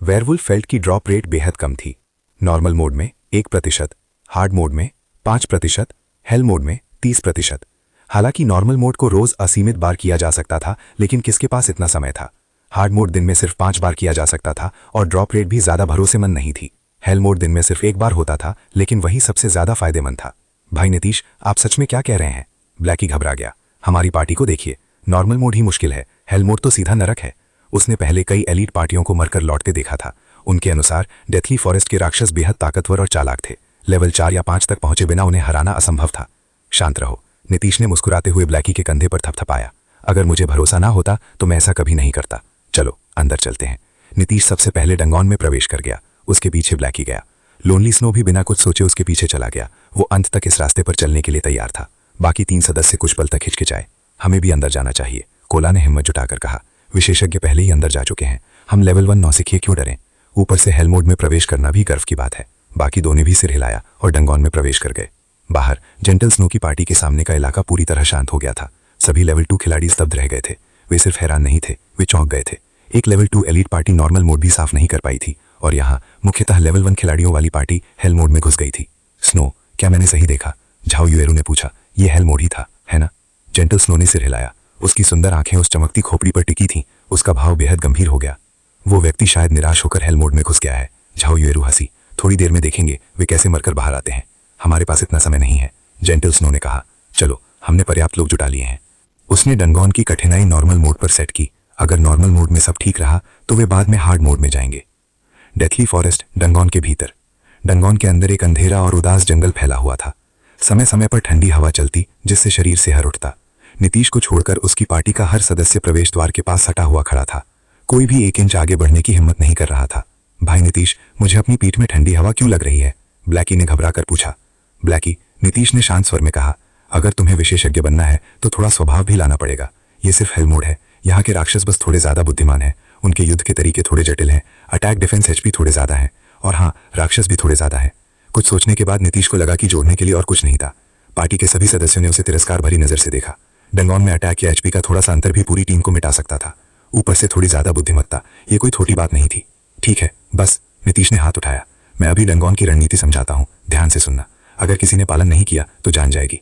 वेयरवुल्फ फेल्ट की ड्रॉप रेट बेहद कम थी। नॉर्मल मोड में 1%, हार्ड मोड में 5%, हेल मोड में 30%। हालांकि नॉर्मल मोड को रोज असीमित बार किया जा सकता था, लेकिन किसके पास इतना समय था? हार्ड मोड दिन में सिर्फ 5 बार किया जा सकता था और ड्रॉप रेट भी ज्यादा भरोसेमंद नहीं थी। हेल मोड दिन में सिर्फ 1 बार होता था, लेकिन वही सबसे ज्यादा फायदेमंद था। भाई नीतीश, आप सच में क्या कह रहे हैं? ब्लैकी घबरा गया। हमारी पार्टी को देखिए, नॉर्मल मोड ही मुश्किल है, हेल मोड तो सीधा नरक है। उसने पहले कई एलीट पार्टियों को मरकर लौटते देखा था। उनके अनुसार डेथली फॉरेस्ट के राक्षस बेहद ताकतवर और चालाक थे। लेवल 4 या 5 तक पहुंचे बिना उन्हें हराना असंभव था। शांत रहो, नीतीश ने मुस्कुराते हुए ब्लैकी के कंधे पर थपथपाया। अगर मुझे भरोसा ना होता तो मैं ऐसा कभी नहीं करता। चलो अंदर चलते हैं। नीतीश सबसे पहले डंगोन में प्रवेश कर गया। उसके पीछे ब्लैकी गया। लोनली स्नो भी बिना कुछ सोचे उसके पीछे चला गया। वो अंत तक इस रास्ते पर चलने के लिए तैयार था। बाकी 3 सदस्य कुछ पल तक हिचकिचाए। हमें भी अंदर जाना चाहिए, कोला ने हिम्मत जुटाकर कहा। विशेषज्ञ पहले ही अंदर जा चुके हैं, हम लेवल 1 नौसिखिए क्यों डरें? ऊपर से हेल मोड में प्रवेश करना भी गर्व की बात है। बाकी दोनों भी सिर हिलाया और डंगोन में प्रवेश कर गए। बाहर जेंटल स्नो की पार्टी के सामने का इलाका पूरी तरह शांत हो गया था। सभी लेवल 2 खिलाड़ी स्तब्ध रह गए थे। वे सिर्फ हैरान नहीं थे, वे चौंक गए थे। एक level 2 elite party normal mode भी साफ नहीं कर पाई थी और यहाँ मुख्यतः लेवल 1 खिलाड़ियों वाली पार्टी हेल मोड में घुस गई थी। स्नो, क्या मैंने सही देखा? झाओ युएरू ने पूछा। यह हेल मोड ही था, है ना? जेंटल स्नो ने सिर हिलाया। उसकी सुंदर आंखें उस चमकती खोपड़ी पर टिकी थीं। उसका भाव बेहद गंभीर हो गया। वो व्यक्ति शायद निराश होकर हेल मोड में घुस गया है। झाओ युएरू हंसी। थोड़ी देर में देखेंगे वे कैसे मरकर बाहर आते हैं। हमारे पास इतना समय नहीं है, जेंटल स्नो ने कहा। चलो, हमने पर्याप्त लोग जुटा लिए हैं। उसने डंगोन की कठिनाई नॉर्मल मोड पर सेट की। अगर नॉर्मल मोड में सब ठीक रहा तो वे बाद में हार्ड मोड में जाएंगे। डेथली फॉरेस्ट डंगोन के भीतर। डंगोन के अंदर एक अंधेरा और उदास जंगल फैला हुआ था। समय समय पर ठंडी हवा चलती, जिससे शरीर सिहर उठता। नीतीश को छोड़कर उसकी पार्टी का हर सदस्य प्रवेश द्वार के पास सटा हुआ खड़ा था। कोई भी 1 इंच आगे बढ़ने की हिम्मत नहीं कर रहा था। भाई नीतीश, मुझे अपनी पीठ में ठंडी हवा क्यों लग रही है? ब्लैकी ने घबरा कर पूछा। ब्लैकी, नीतीश ने शांत स्वर में कहा, अगर तुम्हें विशेषज्ञ बनना है तो थोड़ा स्वभाव भी लाना पड़ेगा। ये सिर्फ हेल मोड है। यहाँ के राक्षस बस थोड़े ज्यादा बुद्धिमान हैं। उनके युद्ध के तरीके थोड़े जटिल हैं। अटैक डिफेंस HP थोड़े ज्यादा हैं। और हाँ, राक्षस भी थोड़े ज्यादा हैं। कुछ सोचने के बाद नीतीश को लगा कि जोड़ने के लिए और कुछ नहीं था। पार्टी के सभी सदस्यों ने उसे तिरस्कार भरी नजर से देखा। डंगोन में अटैक या एचपी का थोड़ा सा अंतर भी पूरी टीम को मिटा सकता था। ऊपर से थोड़ी ज्यादा बुद्धिमत्ता, ये कोई छोटी बात नहीं थी। ठीक है, बस। नीतीश ने हाथ उठाया। मैं अभी डंगोन की रणनीति समझाता हूँ, ध्यान से सुनना। अगर किसी ने पालन नहीं किया तो जान जाएगी।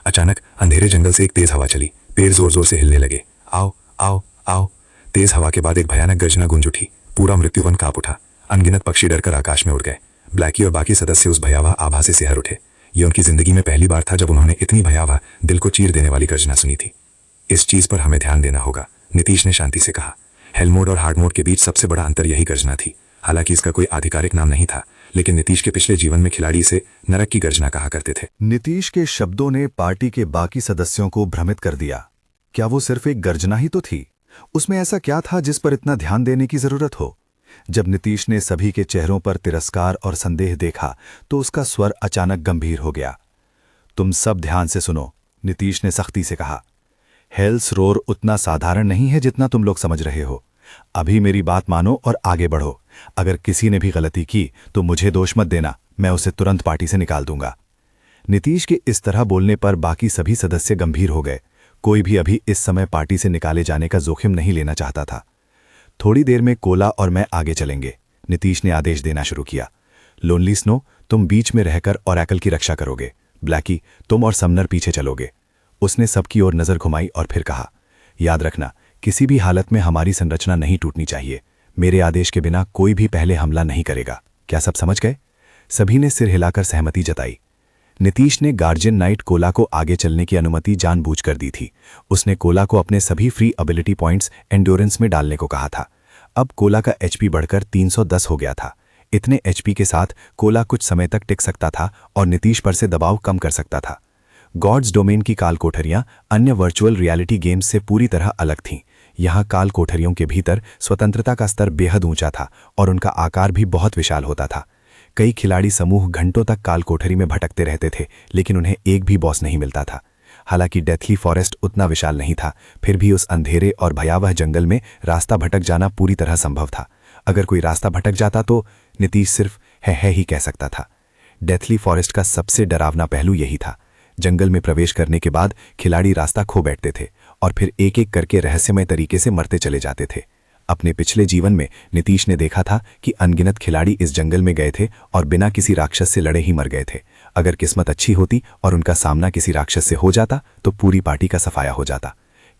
अचानक अंधेरे जंगल से एक तेज हवा चली। पेड़ जोर जोर से हिलने लगे। आओ आओ आओ। तेज हवा के बाद एक भयानक गर्जना गूंज उठी। पूरा मृत्युवन कांप उठा। अनगिनत पक्षी डरकर आकाश में उड़ गए। ब्लैकी और बाकी सदस्य उस भयावह आभा से सिहर उठे। ये उनकी जिंदगी में पहली बार था जब उन्होंने इतनी भयावह, दिल को चीर देने वाली गर्जना सुनी थी। इस चीज पर हमें ध्यान देना होगा, नीतीश ने शांति से कहा। हेल मोड और हार्ड मोड के बीच सबसे बड़ा अंतर यही गर्जना थी। हालांकि इसका कोई आधिकारिक नाम नहीं था, लेकिन नीतीश के पिछले जीवन में खिलाड़ी इसे नरक की गर्जना कहा करते थे। नीतीश के शब्दों ने पार्टी के बाकी सदस्यों को भ्रमित कर दिया। क्या वो सिर्फ एक गर्जना ही तो थी? उसमें ऐसा क्या था जिस पर इतना ध्यान देने की जरूरत हो? जब नीतीश ने सभी के चेहरों पर तिरस्कार और संदेह देखा तो उसका स्वर अचानक गंभीर हो गया। तुम सब ध्यान से सुनो, नीतीश ने सख्ती से कहा। हेल्स रोर उतना साधारण नहीं है जितना तुम लोग समझ रहे हो। अभी मेरी बात मानो और आगे बढ़ो। अगर किसी ने भी गलती की तो मुझे दोष मत देना, मैं उसे तुरंत पार्टी से निकाल दूंगा। नीतीश के इस तरह बोलने पर बाकी सभी सदस्य गंभीर हो गए। कोई भी अभी इस समय पार्टी से निकाले जाने का जोखिम नहीं लेना चाहता था। थोड़ी देर में कोला और मैं आगे चलेंगे, नीतीश ने आदेश देना शुरू किया। लोनली स्नो, तुम बीच में रहकर ओरेकल की रक्षा करोगे। ब्लैकी, तुम और समनर पीछे चलोगे। उसने सबकी ओर नजर घुमाई और फिर कहा, याद रखना, किसी भी हालत में हमारी संरचना नहीं टूटनी चाहिए। मेरे आदेश के बिना कोई भी पहले हमला नहीं करेगा। क्या सब समझ गए? सभी ने सिर हिलाकर सहमति जताई। नीतीश ने गार्जियन नाइट कोला को आगे चलने की अनुमति जानबूझकर दी थी। उसने कोला को अपने सभी फ्री एबिलिटी पॉइंट्स एंड्योरेंस में डालने को कहा था। अब कोला का एचपी बढ़कर 310 हो गया था। इतने एचपी के साथ कोला कुछ समय तक टिक सकता था और नीतीश पर से दबाव कम कर सकता था। गॉड्स डोमेन की काल कोठरियां अन्य वर्चुअल रियलिटी गेम्स से पूरी तरह अलग थीं। यहाँ काल कोठरियों के भीतर स्वतंत्रता का स्तर बेहद ऊंचा था और उनका आकार भी बहुत विशाल होता था। कई खिलाड़ी समूह घंटों तक काल कोठरी में भटकते रहते थे, लेकिन उन्हें एक भी बॉस नहीं मिलता था। हालांकि डेथली फॉरेस्ट उतना विशाल नहीं था, फिर भी उस अंधेरे और भयावह जंगल में रास्ता भटक जाना पूरी तरह संभव था। अगर कोई रास्ता भटक जाता तो नीतीश सिर्फ है ही कह सकता था। डेथली फॉरेस्ट का सबसे डरावना पहलू यही था। जंगल में प्रवेश करने के बाद खिलाड़ी रास्ता खो बैठते थे और फिर एक एक करके रहस्यमय तरीके से मरते चले जाते थे। अपने पिछले जीवन में नीतीश ने देखा था कि अनगिनत खिलाड़ी इस जंगल में गए थे और बिना किसी राक्षस से लड़े ही मर गए थे। अगर किस्मत अच्छी होती और उनका सामना किसी राक्षस से हो जाता तो पूरी पार्टी का सफाया हो जाता।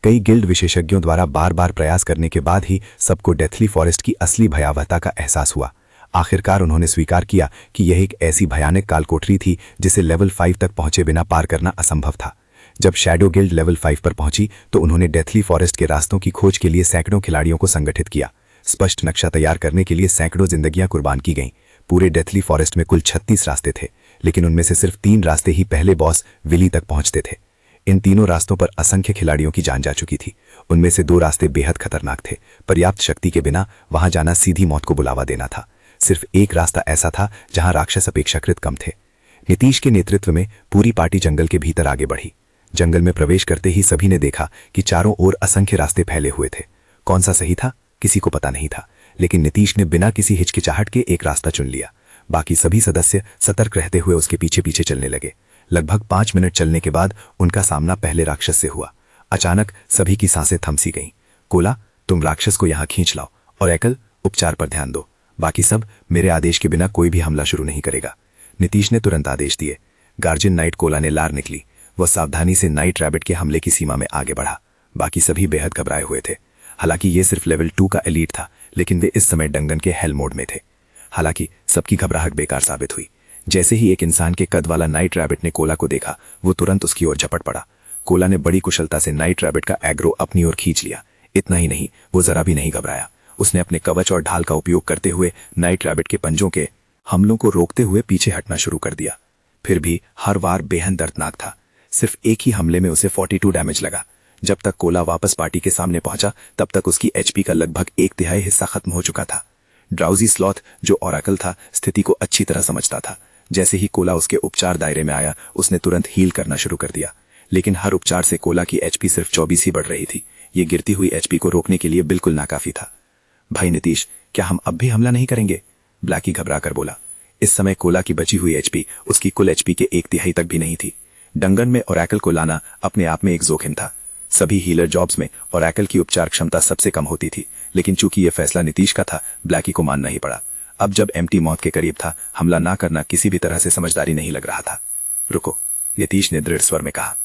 कई गिल्ड विशेषज्ञों द्वारा बार बार प्रयास करने के बाद ही सबको डेथली फॉरेस्ट की असली भयावहता का एहसास हुआ। आखिरकार उन्होंने स्वीकार किया कि यह एक ऐसी भयानक कालकोठरी थी जिसे लेवल 5 तक पहुंचे बिना पार करना असंभव था। जब शैडो गिल्ड लेवल 5 पर पहुंची तो उन्होंने डेथली फॉरेस्ट के रास्तों की खोज के लिए सैकड़ों खिलाड़ियों को संगठित किया। स्पष्ट नक्शा तैयार करने के लिए सैकड़ों जिंदगियां कुर्बान की गईं। पूरे डेथली फॉरेस्ट में कुल 36 रास्ते थे, लेकिन उनमें से सिर्फ 3 रास्ते ही पहले बॉस विली तक पहुंचते थे। इन तीनों रास्तों पर असंख्य खिलाड़ियों की जान जा चुकी थी। उनमें से 2 रास्ते बेहद खतरनाक थे। पर्याप्त शक्ति के बिना वहां जाना सीधी मौत को बुलावा देना था। सिर्फ एक रास्ता ऐसा था जहां राक्षस अपेक्षाकृत कम थे। नीतीश के नेतृत्व में पूरी पार्टी जंगल के भीतर आगे बढ़ी। जंगल में प्रवेश करते ही सभी ने देखा कि चारों ओर असंख्य रास्ते फैले हुए थे। कौन सा सही था किसी को पता नहीं था, लेकिन नीतीश ने बिना किसी हिचकिचाहट के एक रास्ता चुन लिया। बाकी सभी सदस्य सतर्क रहते हुए उसके पीछे पीछे चलने लगे। लगभग 5 मिनट चलने के बाद उनका सामना पहले राक्षस से हुआ। अचानक सभी की सांसें थम सी गईं। कोला, तुम राक्षस को यहाँ खींच लाओ और एकल, उपचार पर ध्यान दो। बाकी सब मेरे आदेश के बिना कोई भी हमला शुरू नहीं करेगा। नीतीश ने तुरंत आदेश दिए। गार्जियन नाइट कोला ने लार निकली। वह सावधानी से नाइट रैबिट के हमले की सीमा में आगे बढ़ा। बाकी सभी बेहद घबराए हुए थे। हालांकि ये सिर्फ लेवल 2 का एलीट था, लेकिन वे इस समय डंगन के हेल मोड में थे। हालांकि सबकी घबराहट बेकार साबित हुई। जैसे ही एक इंसान के कद वाला नाइट रैबिट ने कोला को देखा, वो तुरंत उसकी ओर झपट पड़ा। कोला ने बड़ी कुशलता से नाइट रैबिट का एग्रो अपनी ओर खींच लिया। इतना ही नहीं, वो जरा भी नहीं घबराया। उसने अपने कवच और ढाल का उपयोग करते हुए नाइट रैबिट के पंजों के हमलों को रोकते हुए पीछे हटना शुरू कर दिया। फिर भी हर बार बेहद दर्दनाक था। सिर्फ एक ही हमले में उसे 42 डैमेज लगा। जब तक कोला वापस पार्टी के सामने पहुंचा, तब तक उसकी एचपी का लगभग 1/3 हिस्सा खत्म हो चुका था। ड्राउजी स्लॉथ, जो ओरेकल था, स्थिति को अच्छी तरह समझता था। जैसे ही कोला उसके उपचार दायरे में आया, उसने तुरंत हील करना शुरू कर दिया। लेकिन हर उपचार से कोला की एचपी सिर्फ 24 ही बढ़ रही थी। ये गिरती हुई एचपी को रोकने के लिए बिल्कुल नाकाफी था। भाई नीतीश, क्या हम अब भी हमला नहीं करेंगे? ब्लैकी घबरा कर बोला। इस समय कोला की बची हुई एचपी उसकी कुल एचपी के 1/3 तक भी नहीं थी। डंगन में ओरेकल को लाना अपने आप में एक जोखिम था। सभी हीलर जॉब्स में ओरेकल की उपचार क्षमता सबसे कम होती थी, लेकिन चूंकि यह फैसला नीतीश का था, ब्लैकी को मानना ही पड़ा। अब जब एमटी मौत के करीब था, हमला ना करना किसी भी तरह से समझदारी नहीं लग रहा था। रुको, नीतीश ने दृढ़ स्वर में कहा।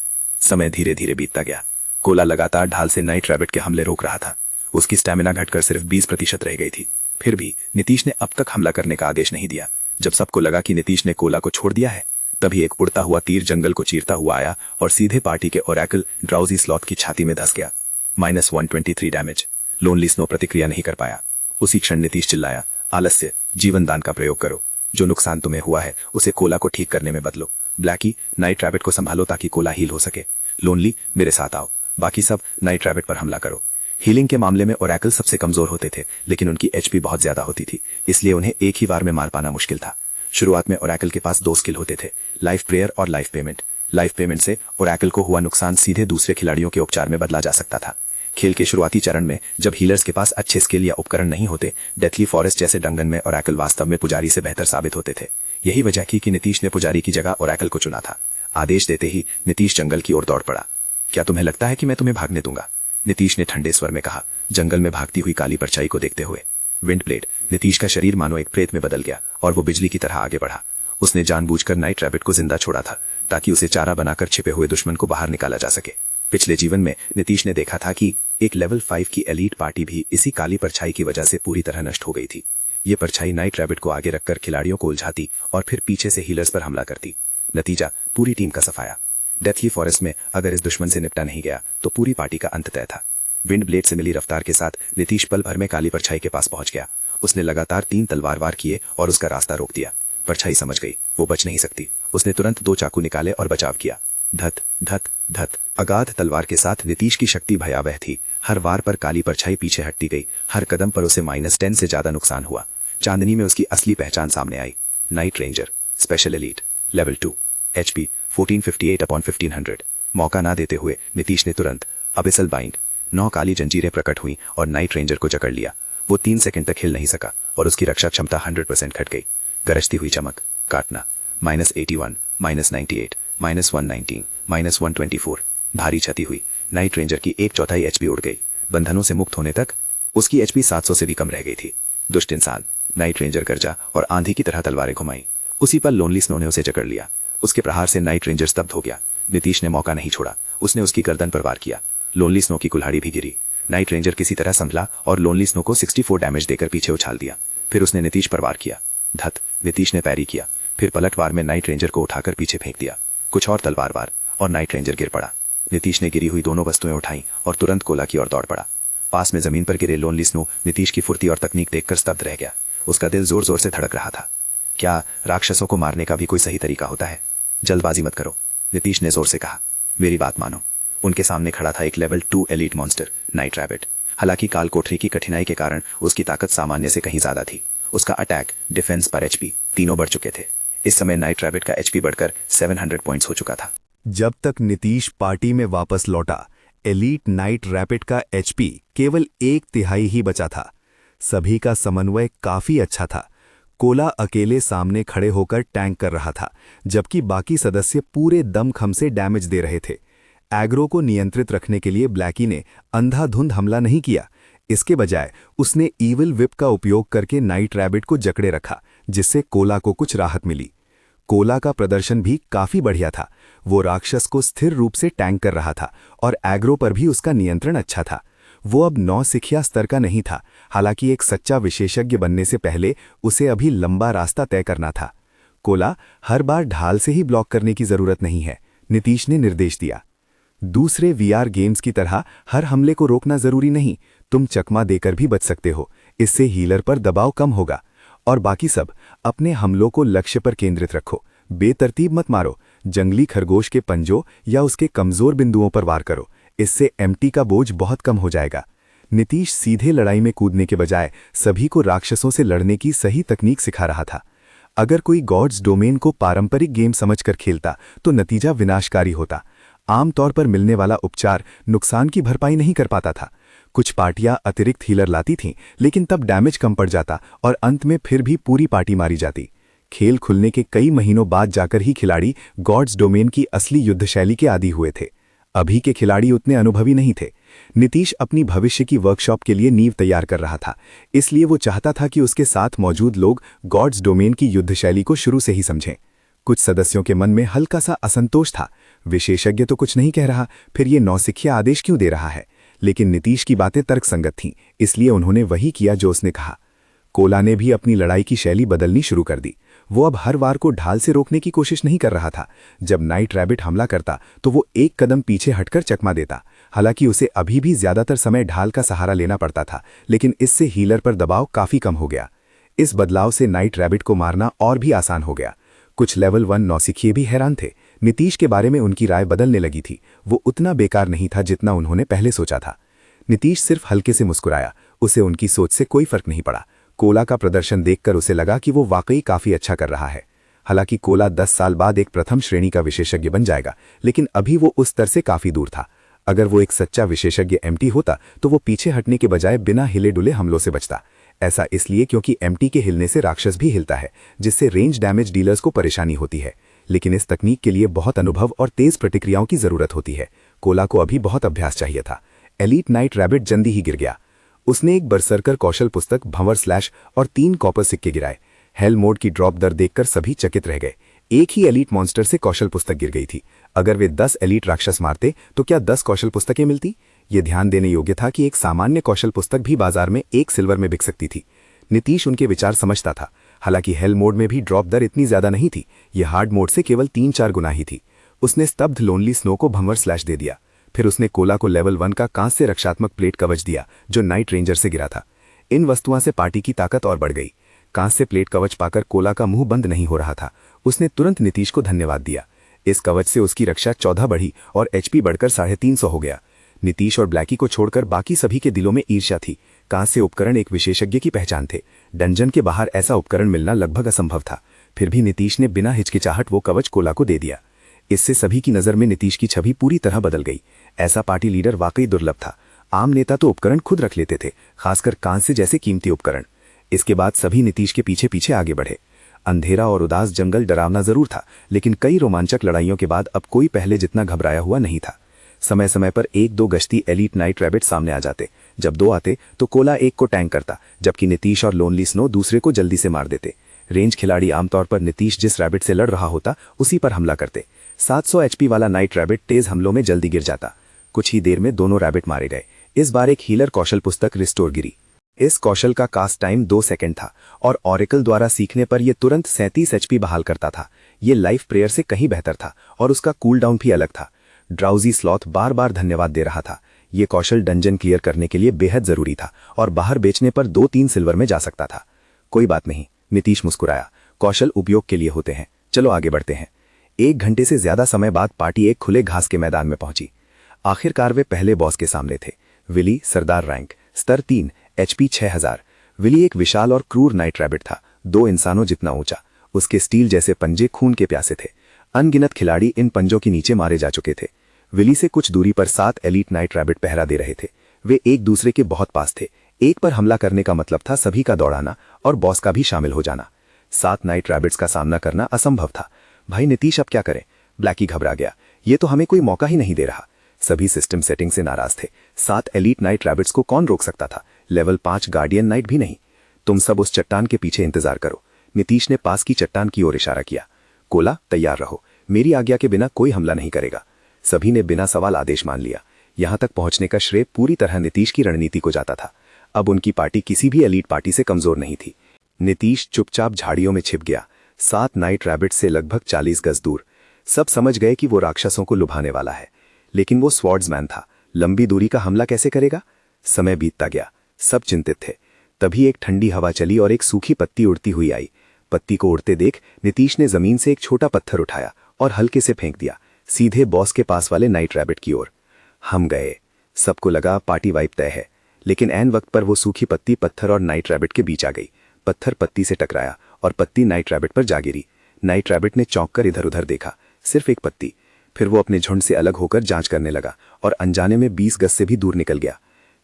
समय धीरे धीरे बीतता गया। कोला लगातार ढाल से नाइट रैबिट के हमले रोक रहा था। उसकी स्टैमिना घटकर सिर्फ 20% रह गई थी। फिर भी नीतीश ने अब तक हमला करने का आदेश नहीं दिया। जब सबको लगा कि नीतीश ने कोला को छोड़ दिया है, तभी एक उड़ता हुआ तीर जंगल को चीरता हुआ आया और सीधे पार्टी के ओरेकल ड्राउजी स्लॉथ की छाती में धंस गया। -123 डैमेज। लोनली स्नो प्रतिक्रिया नहीं कर पाया। उसी क्षण नीतीश चिल्लाया, आलस्य, जीवन दान का प्रयोग करो। जो नुकसान तुम्हें हुआ है उसे कोला को ठीक करने में बदलो। ब्लैकी, नाइट रैबिट को संभालो ताकि कोला हील हो सके। लोनली, मेरे साथ आओ। बाकी सब नाइट रैबिट पर हमला करो। हीलिंग के मामले में ओरेकल सबसे कमजोर होते थे, लेकिन उनकी एचपी बहुत ज्यादा होती थी, इसलिए उन्हें एक ही बार में मार पाना मुश्किल था। शुरुआत में ओरेकल के पास 2 स्किल होते थे, लाइफ प्रेयर और लाइफ पेमेंट। लाइफ पेमेंट से ओरेकल को हुआ नुकसान सीधे दूसरे खिलाड़ियों के उपचार में बदला जा सकता था। खेल के शुरुआती चरण में जब हीलर्स के पास अच्छे स्किल या उपकरण नहीं होते, डेथली फॉरेस्ट जैसे डंगन में ओरेकल वास्तव में पुजारी से बेहतर साबित होते थे। यही वजह थी कि नीतीश ने पुजारी की जगह ओरेकल को चुना था। आदेश देते ही नीतीश जंगल की ओर दौड़ पड़ा। क्या तुम्हें लगता है कि मैं तुम्हें भागने दूंगा? नीतीश ने ठंडे स्वर में कहा, जंगल में भागती हुई काली परछाई को देखते हुए। Wind blade. नीतीश का शरीर मानो एक प्रेत में बदल गया और वो बिजली की तरह आगे बढ़ा। उसने जानबूझकर नाइट रैबिट को जिंदा छोड़ा था ताकि उसे चारा बनाकर छिपे हुए दुश्मन को बाहर निकाला जा सके। पिछले जीवन में नीतीश ने देखा था कि एक लेवल 5 की एलीट पार्टी भी इसी काली परछाई की वजह से पूरी तरह नष्ट हो गई थी। ये परछाई नाइट रैबिट को आगे रखकर खिलाड़ियों को उलझाती और फिर पीछे से हीलर्स पर हमला करती। नतीजा, पूरी टीम का सफाया। डेथली फॉरेस्ट में अगर इस दुश्मन से निपटा नहीं गया तो पूरी पार्टी का अंत तय था। विंड ब्लेड से मिली रफ्तार के साथ नीतीश पल भर में काली परछाई के पास पहुंच गया। उसने लगातार 3 तलवार वार किए और उसका रास्ता रोक दिया। परछाई समझ गई वो बच नहीं सकती। उसने तुरंत 2 चाकू निकाले और बचाव किया। धत धत धत। अगाध तलवार के साथ नीतीश की शक्ति भयावह थी। हर वार पर काली परछाई पीछे हटती गई। हर कदम पर उसे -10 से ज्यादा नुकसान हुआ। चांदनी में उसकी असली पहचान सामने आई। Night ranger, special elite, level 2, HP 1458/1500। मौका ना देते हुए नीतीश ने तुरंत अबिसल बाइंड। 9 काली जंजीरें प्रकट हुई और नाइट रेंजर को जकड़ लिया। वो 3 सेकंड तक हिल नहीं सका और उसकी रक्षा क्षमता 100% घट गई। गरजती हुई चमक, काटना, -81, -98, -119, -124। भारी क्षति हुई। नाइट रेंजर की 1/4 एचपी उड़ गई। बंधनों से मुक्त होने तक उसकी एचपी 700 से भी कम रह गई थी। दुष्ट इंसान। नाइट रेंजर गरजा और आंधी की तरह तलवारें घुमाई। उसी पर लोनली स्नो ने उसे जकड़ लिया। उसके प्रहार से नाइट रेंजर स्तब्ध हो गया। नीतीश ने मौका नहीं छोड़ा। उसने उसकी गर्दन पर वार किया। लोनली स्नो की कुल्हाड़ी भी गिरी। नाइट रेंजर किसी तरह संभला और लोनली स्नो को 64 डैमेज देकर पीछे उछाल दिया। फिर उसने नीतीश पर वार किया। धत। नीतीश ने पैरी किया। फिर पलटवार में नाइट रेंजर को उठाकर पीछे फेंक दिया। कुछ और तलवार वार और नाइट रेंजर गिर पड़ा। नीतीश ने गिरी हुई दोनों वस्तुएं उठाई और तुरंत कोला की ओर दौड़ पड़ा। पास में जमीन पर गिरे लोनली स्नो नीतीश की फुर्ती और तकनीक देखकर स्तब्ध रह गया। उसका दिल जोर जोर से धड़क रहा था। क्या राक्षसों को मारने का भी कोई सही तरीका होता है? जल्दबाजी मत करो, नीतीश ने जोर से कहा। मेरी बात मानो। उनके सामने खड़ा था एक level 2 elite monster, night rabbit. हालांकि काल कोठरी की कठिनाई के कारण उसकी ताकत सामान्य से कहीं ज्यादा थी। उसका अटैक, डिफेंस पर एचपी तीनों बढ़ चुके थे। इस समय नाइट रैबिट का एचपी बढ़कर 700 पॉइंट्स हो चुका था। जब तक नीतीश पार्टी में वापस लौटा, एलीट नाइट रैबिट का एचपी केवल 1/3 ही बचा था। सभी का समन्वय काफी अच्छा था। कोला अकेले सामने खड़े होकर टैंक कर रहा था, जबकि बाकी सदस्य पूरे दमखम से डैमेज दे रहे थे। एग्रो को नियंत्रित रखने के लिए ब्लैकी ने अंधाधुंध हमला नहीं किया। इसके बजाय उसने ईविल विप का उपयोग करके नाइट रैबिट को जकड़े रखा, जिससे कोला को कुछ राहत मिली। कोला का प्रदर्शन भी काफी बढ़िया था। वो राक्षस को स्थिर रूप से टैंक कर रहा था और एग्रो पर भी उसका नियंत्रण अच्छा था। वो अब नौसिखिया स्तर का नहीं था। हालांकि एक सच्चा विशेषज्ञ बनने से पहले उसे अभी लंबा रास्ता तय करना था। कोला, हर बार ढाल से ही ब्लॉक करने की जरूरत नहीं है, नीतीश ने निर्देश दिया। दूसरे वीआर गेम्स की तरह हर हमले को रोकना जरूरी नहीं। तुम चकमा देकर भी बच सकते हो। इससे हीलर पर दबाव कम होगा। और बाकी सब अपने हमलों को लक्ष्य पर केंद्रित रखो। बेतरतीब मत मारो। जंगली खरगोश के पंजों या उसके कमजोर बिंदुओं पर वार करो। इससे एमटी का बोझ बहुत कम हो जाएगा। नीतीश सीधे लड़ाई में कूदने के बजाय सभी को राक्षसों से लड़ने की सही तकनीक सिखा रहा था। अगर कोई गॉड्स डोमेन को पारंपरिक गेम समझकर खेलता तो नतीजा विनाशकारी होता। आमतौर पर मिलने वाला उपचार नुकसान की भरपाई नहीं कर पाता था। कुछ पार्टियां अतिरिक्त हीलर लाती थीं, लेकिन तब डैमेज कम पड़ जाता और अंत में फिर भी पूरी पार्टी मारी जाती। खेल खुलने के कई महीनों बाद जाकर ही खिलाड़ी गॉड्स डोमेन की असली युद्ध शैली के आदी हुए थे। अभी के खिलाड़ी उतने अनुभवी नहीं थे। नीतीश अपनी भविष्य की वर्कशॉप के लिए नींव तैयार कर रहा था, इसलिए वो चाहता था कि उसके साथ मौजूद लोग गॉड्स डोमेन की युद्ध शैली को शुरू से ही समझें। कुछ सदस्यों के मन में हल्का सा असंतोष था। विशेषज्ञ तो कुछ नहीं कह रहा, फिर ये नौसिखिया आदेश क्यों दे रहा है? लेकिन नीतीश की बातें तर्कसंगत थीं, इसलिए उन्होंने वही किया जो उसने कहा। कोला ने भी अपनी लड़ाई की शैली बदलनी शुरू कर दी। वो अब हर वार को ढाल से रोकने की कोशिश नहीं कर रहा था। जब नाइट रैबिट हमला करता तो वो एक कदम पीछे हटकर चकमा देता। हालांकि उसे अभी भी ज्यादातर समय ढाल का सहारा लेना पड़ता था, लेकिन इससे हीलर पर दबाव काफी कम हो गया। इस बदलाव से नाइट रैबिट को मारना और भी आसान हो गया। कुछ लेवल 1 नौसिखिए भी हैरान थे। नीतीश के बारे में उनकी राय बदलने लगी थी। वो उतना बेकार नहीं था जितना उन्होंने पहले सोचा था। नीतीश सिर्फ हल्के से मुस्कुराया। उसे उनकी सोच से कोई फर्क नहीं पड़ा। कोला का प्रदर्शन देखकर उसे लगा कि वो वाकई काफी अच्छा कर रहा है। हालांकि कोला 10 साल बाद एक प्रथम श्रेणी का विशेषज्ञ बन जाएगा, लेकिन अभी वो उस स्तर से काफी दूर था। अगर वो एक सच्चा विशेषज्ञ एमटी होता तो वो पीछे हटने के बजाय बिना हिले डुले हमलों से बचता। ऐसा इसलिए क्योंकि एमटी के हिलने से राक्षस भी हिलता है, जिससे रेंज डैमेज डीलर्स को परेशानी होती है। लेकिन इस तकनीक के लिए बहुत अनुभव और तेज प्रतिक्रियाओं की जरूरत होती है। कोला को अभी बहुत अभ्यास चाहिए था। एलीट नाइट रैबिट जल्दी ही गिर गया। उसने एक बरसरकर कौशल पुस्तक, भंवर स्लैश और 3 कॉपर सिक्के गिराए। हेल मोड की ड्रॉप दर देखकर सभी चकित रह गए। एक ही एलीट मॉन्स्टर से कौशल पुस्तक गिर गई थी। अगर वे 10 एलीट राक्षस मारते तो क्या 10 कौशल पुस्तकें मिलती? ये ध्यान देने योग्य था कि एक सामान्य कौशल पुस्तक भी बाजार में 1 सिल्वर में बिक सकती थी। नीतीश उनके विचार समझता था। हालांकि हेल मोड में भी ड्रॉप दर इतनी ज्यादा नहीं थी। यह हार्ड मोड से केवल 3-4 गुना ही थी। उसने स्तब्ध लोनली स्नो को भंवर स्लैश दे दिया। फिर उसने कोला को लेवल 1 का कांस्य रक्षात्मक प्लेट कवच दिया, जो नाइट रेंजर से गिरा था। इन वस्तुओं से पार्टी की ताकत और बढ़ गई। कांस्य प्लेट कवच पाकर कोला का मुंह बंद नहीं हो रहा था। उसने तुरंत नीतीश को धन्यवाद दिया। इस कवच से उसकी रक्षा 14 बढ़ी और एचपी बढ़कर 350 हो गया। नीतीश और ब्लैकी को छोड़कर बाकी सभी के दिलों में ईर्ष्या थी। कांस्य उपकरण एक विशेषज्ञ की पहचान थे। डंजन के बाहर ऐसा उपकरण मिलना लगभग असंभव था। फिर भी नीतीश ने बिना हिचकिचाहट वो कवच कोला को दे दिया। इससे सभी की नजर में नीतीश की छवि पूरी तरह बदल गई। ऐसा पार्टी लीडर वाकई दुर्लभ था। आम नेता तो उपकरण खुद रख लेते थे, खासकर कांस्य जैसे कीमती उपकरण। इसके बाद सभी नीतीश के पीछे पीछे आगे बढ़े। अंधेरा और उदास जंगल डरावना जरूर था, लेकिन कई रोमांचक लड़ाइयों के बाद अब कोई पहले जितना घबराया हुआ नहीं था। समय समय पर 1-2 गश्ती एलीट नाइट रैबिट सामने आ जाते। जब 2 आते तो कोला एक को टैंक करता, जबकि नीतीश और लोनली स्नो दूसरे को जल्दी से मार देते। रेंज खिलाड़ी आमतौर पर नीतीश जिस रैबिट से लड़ रहा होता उसी पर हमला करते। 700 एचपी वाला नाइट रैबिट तेज हमलों में जल्दी गिर जाता। कुछ ही देर में दोनों रैबिट मारे गए। इस बार एक हीलर कौशल पुस्तक रिस्टोर गिरी। इस कौशल का कास्ट टाइम 2 सेकंड था और ऑरेकल द्वारा सीखने पर यह तुरंत 37 एचपी बहाल करता था। ये लाइफ प्रेयर से कहीं बेहतर था और उसका कूल डाउन भी अलग था। ड्राउजी स्लॉथ बार बार धन्यवाद दे रहा था। ये कौशल डंजन क्लियर करने के लिए बेहद जरूरी था और बाहर बेचने पर 2-3 सिल्वर में जा सकता था। कोई बात नहीं, नीतीश मुस्कुराया। कौशल उपयोग के लिए होते हैं। चलो आगे बढ़ते हैं। 1 घंटे से ज्यादा समय बाद पार्टी एक खुले घास के मैदान में पहुंची। आखिरकार वे पहले बॉस के सामने थे। विली, सरदार रैंक, स्तर 3, एचपी 6000। विली एक विशाल और क्रूर नाइट रैबिट था, 2 इंसानों जितना ऊंचा। उसके स्टील जैसे पंजे खून के प्यासे थे। अनगिनत खिलाड़ी इन पंजों के नीचे मारे जा चुके थे। विली से कुछ दूरी पर 7 एलीट नाइट रैबिट पहरा दे रहे थे। वे एक दूसरे के बहुत पास थे। एक पर हमला करने का मतलब था सभी का दौड़ाना और बॉस का भी शामिल हो जाना। 7 नाइट रैबिट्स का सामना करना असंभव था। भाई नीतीश अब क्या करें? ब्लैकी घबरा गया। ये तो हमें कोई मौका ही नहीं दे रहा। सभी सिस्टम सेटिंग से नाराज थे। 7 एलीट नाइट रैबिट्स को कौन रोक सकता था? लेवल 5 गार्डियन नाइट भी नहीं। तुम सब उस चट्टान के पीछे इंतजार करो। नीतीश ने पास की चट्टान की ओर इशारा किया। कोला, तैयार रहो। मेरी आज्ञा के बिना कोई हमला नहीं करेगा। सभी ने बिना सवाल आदेश मान लिया। यहां तक पहुंचने का श्रेय पूरी तरह नीतीश की रणनीति को जाता था। अब उनकी पार्टी किसी भी एलीट पार्टी से कमजोर नहीं थी। नीतीश चुपचाप झाड़ियों में छिप गया, 7 नाइट रैबिट से लगभग 40 गज दूर। सब समझ गए कि वो राक्षसों को लुभाने वाला है, लेकिन वो स्वॉर्ड्समैन था। लंबी दूरी का हमला कैसे करेगा? समय बीतता गया। सब चिंतित थे। तभी एक ठंडी हवा चली और एक सूखी पत्ती उड़ती हुई आई। पत्ती को उड़ते देख नीतीश ने जमीन से एक छोटा पत्थर उठाया और हल्के से फेंक दिया, सीधे बॉस के पास वाले नाइट रैबिट की ओर। हम गए। सबको लगा पार्टी वाइप तय है, लेकिन ऐन वक्त पर वो सूखी पत्ती पत्थर और नाइट रैबिट के बीच आ गई। पत्थर पत्ती से टकराया और पत्ती नाइट रैबिट पर जा गिरी। नाइट रैबिट ने चौंक कर इधर उधर देखा, सिर्फ एक पत्ती। फिर वो अपने झुंड से अलग होकर जांच करने लगा और अनजाने में 20 गज से भी दूर निकल गया।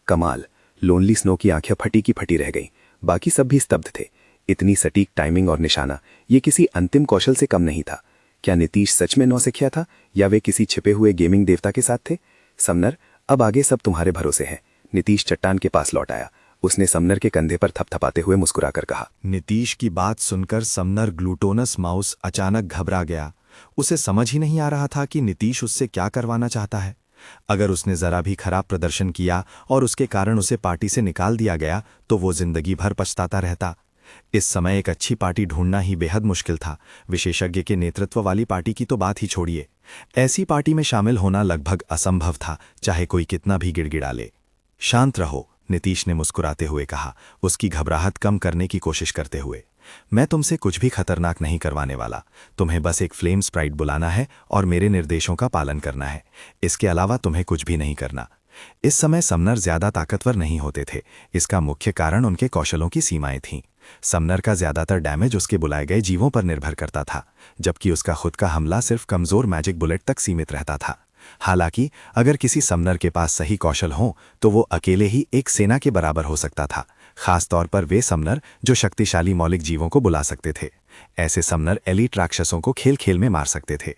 कमाल। लोनली स्नो की आंखें फटी की फटी रह गईं। बाकी सब भी स्तब्ध थे। इतनी सटीक टाइमिंग और निशाना, ये किसी अंतिम कौशल से कम नहीं था। क्या नीतीश सच में नौसिखिया था या वे किसी छिपे हुए गेमिंग देवता के साथ थे? समनर, अब आगे सब तुम्हारे भरोसे है। नीतीश चट्टान के पास लौट आया। उसने समनर के कंधे पर थपथपाते हुए मुस्कुराकर कहा। नीतीश की बात सुनकर समनर ग्लूटोनस माउस अचानक घबरा गया। उसे समझ ही नहीं आ रहा था कि नीतीश उससे क्या करवाना चाहता है। अगर उसने जरा भी खराब प्रदर्शन किया और उसके कारण उसे पार्टी से निकाल दिया गया तो वो जिंदगी भर पछताता रहता। इस समय एक अच्छी पार्टी ढूंढना ही बेहद मुश्किल था। विशेषज्ञ के नेतृत्व वाली पार्टी की तो बात ही छोड़िए, ऐसी पार्टी में शामिल होना लगभग असंभव था, चाहे कोई कितना भी गिड़गिड़ा ले। शांत रहो, नीतीश ने मुस्कुराते हुए कहा, उसकी घबराहट कम करने की कोशिश करते हुए। मैं तुमसे कुछ भी खतरनाक नहीं करवाने वाला। तुम्हें बस एक फ्लेम स्प्राइट बुलाना है और मेरे निर्देशों का पालन करना है। इसके अलावा तुम्हें कुछ भी नहीं करना। इस समय समनर ज्यादा ताकतवर नहीं होते थे। इसका मुख्य कारण उनके कौशलों की सीमाएं थीं। समनर का ज्यादातर डैमेज उसके बुलाए गए जीवों पर निर्भर करता था, जबकि उसका खुद का हमला सिर्फ कमजोर मैजिक बुलेट तक सीमित रहता था। हालांकि अगर किसी समनर के पास सही कौशल हो तो वो अकेले ही एक सेना के बराबर हो सकता था, खासतौर पर वे समनर जो शक्तिशाली मौलिक जीवों को बुला सकते थे। ऐसे समनर एलीट राक्षसों को खेल खेल में मार सकते थे।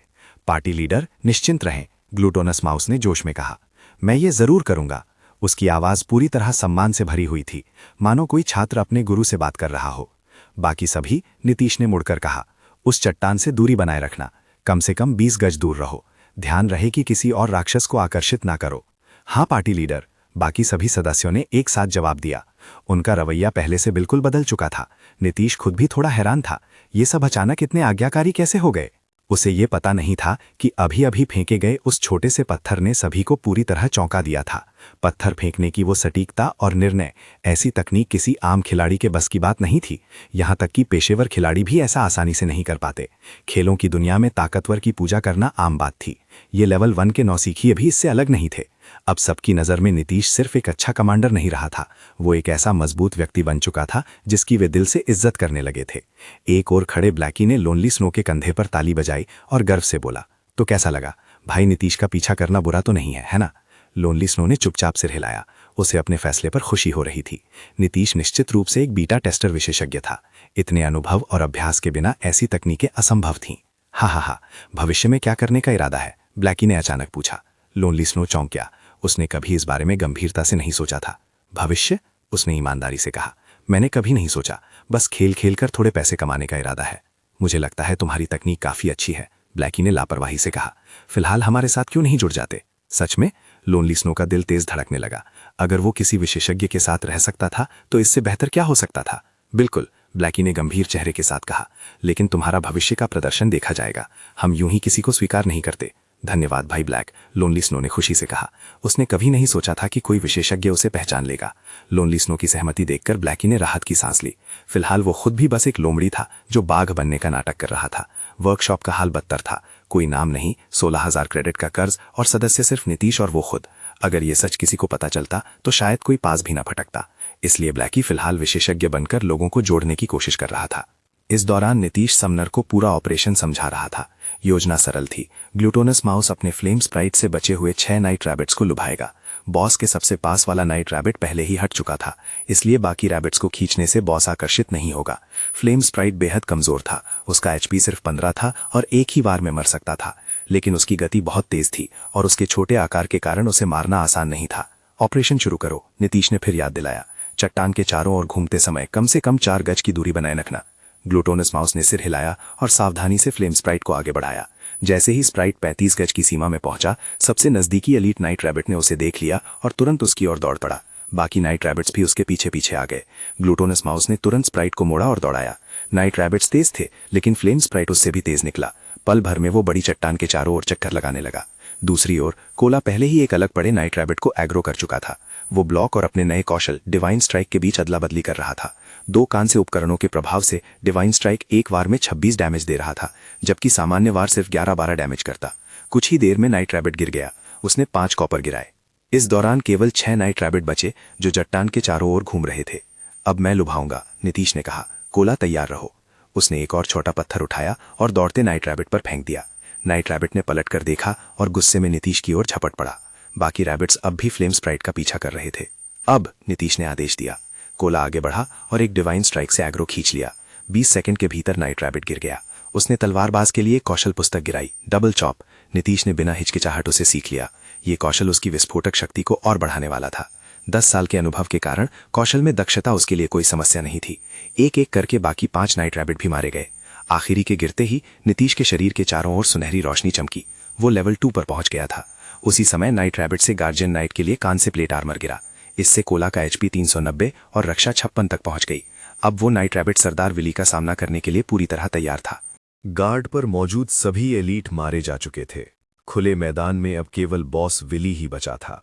पार्टी लीडर, निश्चिंत रहें, ग्लूटोनस माउस ने जोश में कहा। मैं ये जरूर करूंगा। उसकी आवाज पूरी तरह सम्मान से भरी हुई थी, मानो कोई छात्र अपने गुरु से बात कर रहा हो। बाकी सभी, नीतीश ने मुड़कर कहा, उस चट्टान से दूरी बनाए रखना, कम से कम 20 गज दूर रहो। ध्यान रहे कि किसी और राक्षस को आकर्षित ना करो। हाँ पार्टी लीडर, बाकी सभी सदस्यों ने एक साथ जवाब दिया। उनका रवैया पहले से बिल्कुल बदल चुका था। नीतीश खुद भी थोड़ा हैरान था, ये सब अचानक इतने आज्ञाकारी कैसे हो गए। उसे ये पता नहीं था कि अभी अभी फेंके गए उस छोटे से पत्थर ने सभी को पूरी तरह चौंका दिया था। पत्थर फेंकने की वो सटीकता और निर्णय, ऐसी तकनीक किसी आम खिलाड़ी के बस की बात नहीं थी। यहाँ तक कि पेशेवर खिलाड़ी भी ऐसा आसानी से नहीं कर पाते। खेलों की दुनिया में ताकतवर की पूजा करना आम बात थी। ये लेवल 1 के नौसिखिए भी इससे अलग नहीं थे। अब सबकी नज़र में नीतीश सिर्फ एक अच्छा कमांडर नहीं रहा था, वो एक ऐसा मजबूत व्यक्ति बन चुका था जिसकी वे दिल से इज्जत करने लगे थे। एक ओर खड़े ब्लैकी ने लोनली स्नो के कंधे पर ताली बजाई और गर्व से बोला, तो कैसा लगा भाई, नीतीश का पीछा करना बुरा तो नहीं है ना? लोनली स्नो ने चुपचाप सिर हिलाया। उसे अपने फैसले पर खुशी हो रही थी। नीतीश निश्चित रूप से एक बीटा टेस्टर विशेषज्ञ था। इतने अनुभव और अभ्यास के बिना ऐसी तकनीकें असंभव थीं। हा, भविष्य में क्या करने का इरादा है? ब्लैकी ने अचानक पूछा। लोनली स्नो चौंक गया। उसने कभी इस बारे में गंभीरता से नहीं सोचा था। भविष्य? उसने ईमानदारी से कहा, मैंने कभी नहीं सोचा, बस खेल खेल कर थोड़े पैसे कमाने का इरादा है। मुझे लगता है तुम्हारी तकनीक काफी अच्छी है, ब्लैकी ने लापरवाही से कहा। फिलहाल हमारे साथ क्यों नहीं जुड़ जाते? सच में? लोनली स्नो का दिल तेज धड़कने लगा। अगर वो किसी विशेषज्ञ के साथ रह सकता था तो इससे बेहतर क्या हो सकता था? बिल्कुल, ब्लैकी ने गंभीर चेहरे के साथ कहा, लेकिन तुम्हारा भविष्य का प्रदर्शन देखा जाएगा। हम यूं ही किसी को स्वीकार नहीं करते। धन्यवाद भाई ब्लैक, लोनली स्नो ने खुशी से कहा। उसने कभी नहीं सोचा था कि कोई विशेषज्ञ उसे पहचान लेगा। लोनली स्नो की सहमति देखकर ब्लैकी ने राहत की सांस ली। फिलहाल वो खुद भी बस एक लोमड़ी था जो बाघ बनने का नाटक कर रहा था। वर्कशॉप का हाल बदतर था। कोई नाम नहीं, 16,000 क्रेडिट का कर्ज और सदस्य सिर्फ नीतीश और वो खुद। अगर ये सच किसी को पता चलता तो शायद कोई पास भी ना फटकता। इसलिए ब्लैकी फिलहाल विशेषज्ञ बनकर लोगों को जोड़ने की कोशिश कर रहा था। इस दौरान नीतीश समनर को पूरा ऑपरेशन समझा रहा था। योजना सरल थी। ग्लूटोनस माउस अपने फ्लेम स्प्राइट से बचे हुए 6 नाइट रैबिट्स को लुभाएगा। बॉस के सबसे पास वाला नाइट रैबिट पहले ही हट चुका था, इसलिए बाकी रैबिट्स को खींचने से बॉस आकर्षित नहीं होगा। फ्लेम स्प्राइट बेहद कमजोर था। उसका एचपी सिर्फ 15 था और एक ही बार में मर सकता था, लेकिन उसकी गति बहुत तेज थी और उसके छोटे आकार के कारण उसे मारना आसान नहीं था। ऑपरेशन शुरू करो, नीतीश ने फिर याद दिलाया। चट्टान के चारों ओर घूमते समय कम से कम 4 गज की दूरी बनाए रखना। ग्लूटोनस माउस ने सिर हिलाया और सावधानी से फ्लेम स्प्राइट को आगे बढ़ाया। जैसे ही स्प्राइट 35 गज की सीमा में पहुंचा, सबसे नजदीकी एलीट नाइट रैबिट ने उसे देख लिया और तुरंत उसकी ओर दौड़ पड़ा। बाकी नाइट रैबिट्स भी उसके पीछे पीछे आ गए। ग्लूटोनस माउस ने तुरंत स्प्राइट को मोड़ा और दौड़ाया। नाइट रैबिट्स तेज थे, लेकिन फ्लेम स्प्राइट उससे भी तेज निकला। पल भर में वो बड़ी चट्टान के चारों ओर चक्कर लगाने लगा। दूसरी ओर कोला पहले ही एक अलग पड़े नाइट रैबिट को एग्रो कर चुका था। वो ब्लॉक और अपने नए कौशल डिवाइन स्ट्राइक के बीच अदला बदली कर रहा था। 2 कान से उपकरणों के प्रभाव से डिवाइन स्ट्राइक एक वार में 26 डैमेज दे रहा था, जबकि सामान्य वार सिर्फ 11-12 डैमेज करता। कुछ ही देर में नाइट रैबिट गिर गया। उसने 5 कॉपर गिराए। इस दौरान केवल 6 नाइट रैबिट बचे जो चट्टान के चारों ओर घूम रहे थे। अब मैं लुभाऊंगा, नीतीश ने कहा। कोला तैयार रहो। उसने एक और छोटा पत्थर उठाया और दौड़ते नाइट रैबिट पर फेंक दिया। नाइट रैबिट ने पलट कर देखा और गुस्से में नीतीश की ओर झपट पड़ा। बाकी रैबिट्स अब भी फ्लेम स्प्राइट का पीछा कर रहे थे। अब, नीतीश ने आदेश दिया। कोला आगे बढ़ा और एक डिवाइन स्ट्राइक से एग्रो खींच लिया। 20 सेकंड के भीतर नाइट रैबिट गिर गया। उसने तलवारबाज के लिए कौशल पुस्तक गिराई, डबल चॉप। नीतीश ने बिना हिचकिचाहट उसे सीख लिया। ये कौशल उसकी विस्फोटक शक्ति को और बढ़ाने वाला था। 10 साल के अनुभव के कारण कौशल में दक्षता उसके लिए कोई समस्या नहीं थी। एक एक करके बाकी 5 नाइट रैबिट भी मारे गए। आखिरी के गिरते ही नीतीश के शरीर के चारों ओर सुनहरी रोशनी चमकी। वो लेवल 2 पर पहुंच गया था। उसी समय नाइट रैबिट से गार्जियन नाइट के लिए कान से प्लेट आर्मर गिरा। इससे कोला का HP 390 और रक्षा 56 तक पहुंच गई। अब वो नाइट रैबिट सरदार विली का सामना करने के लिए पूरी तरह तैयार था। गार्ड पर मौजूद सभी एलीट मारे जा चुके थे। खुले मैदान में अब केवल बॉस विली ही बचा था।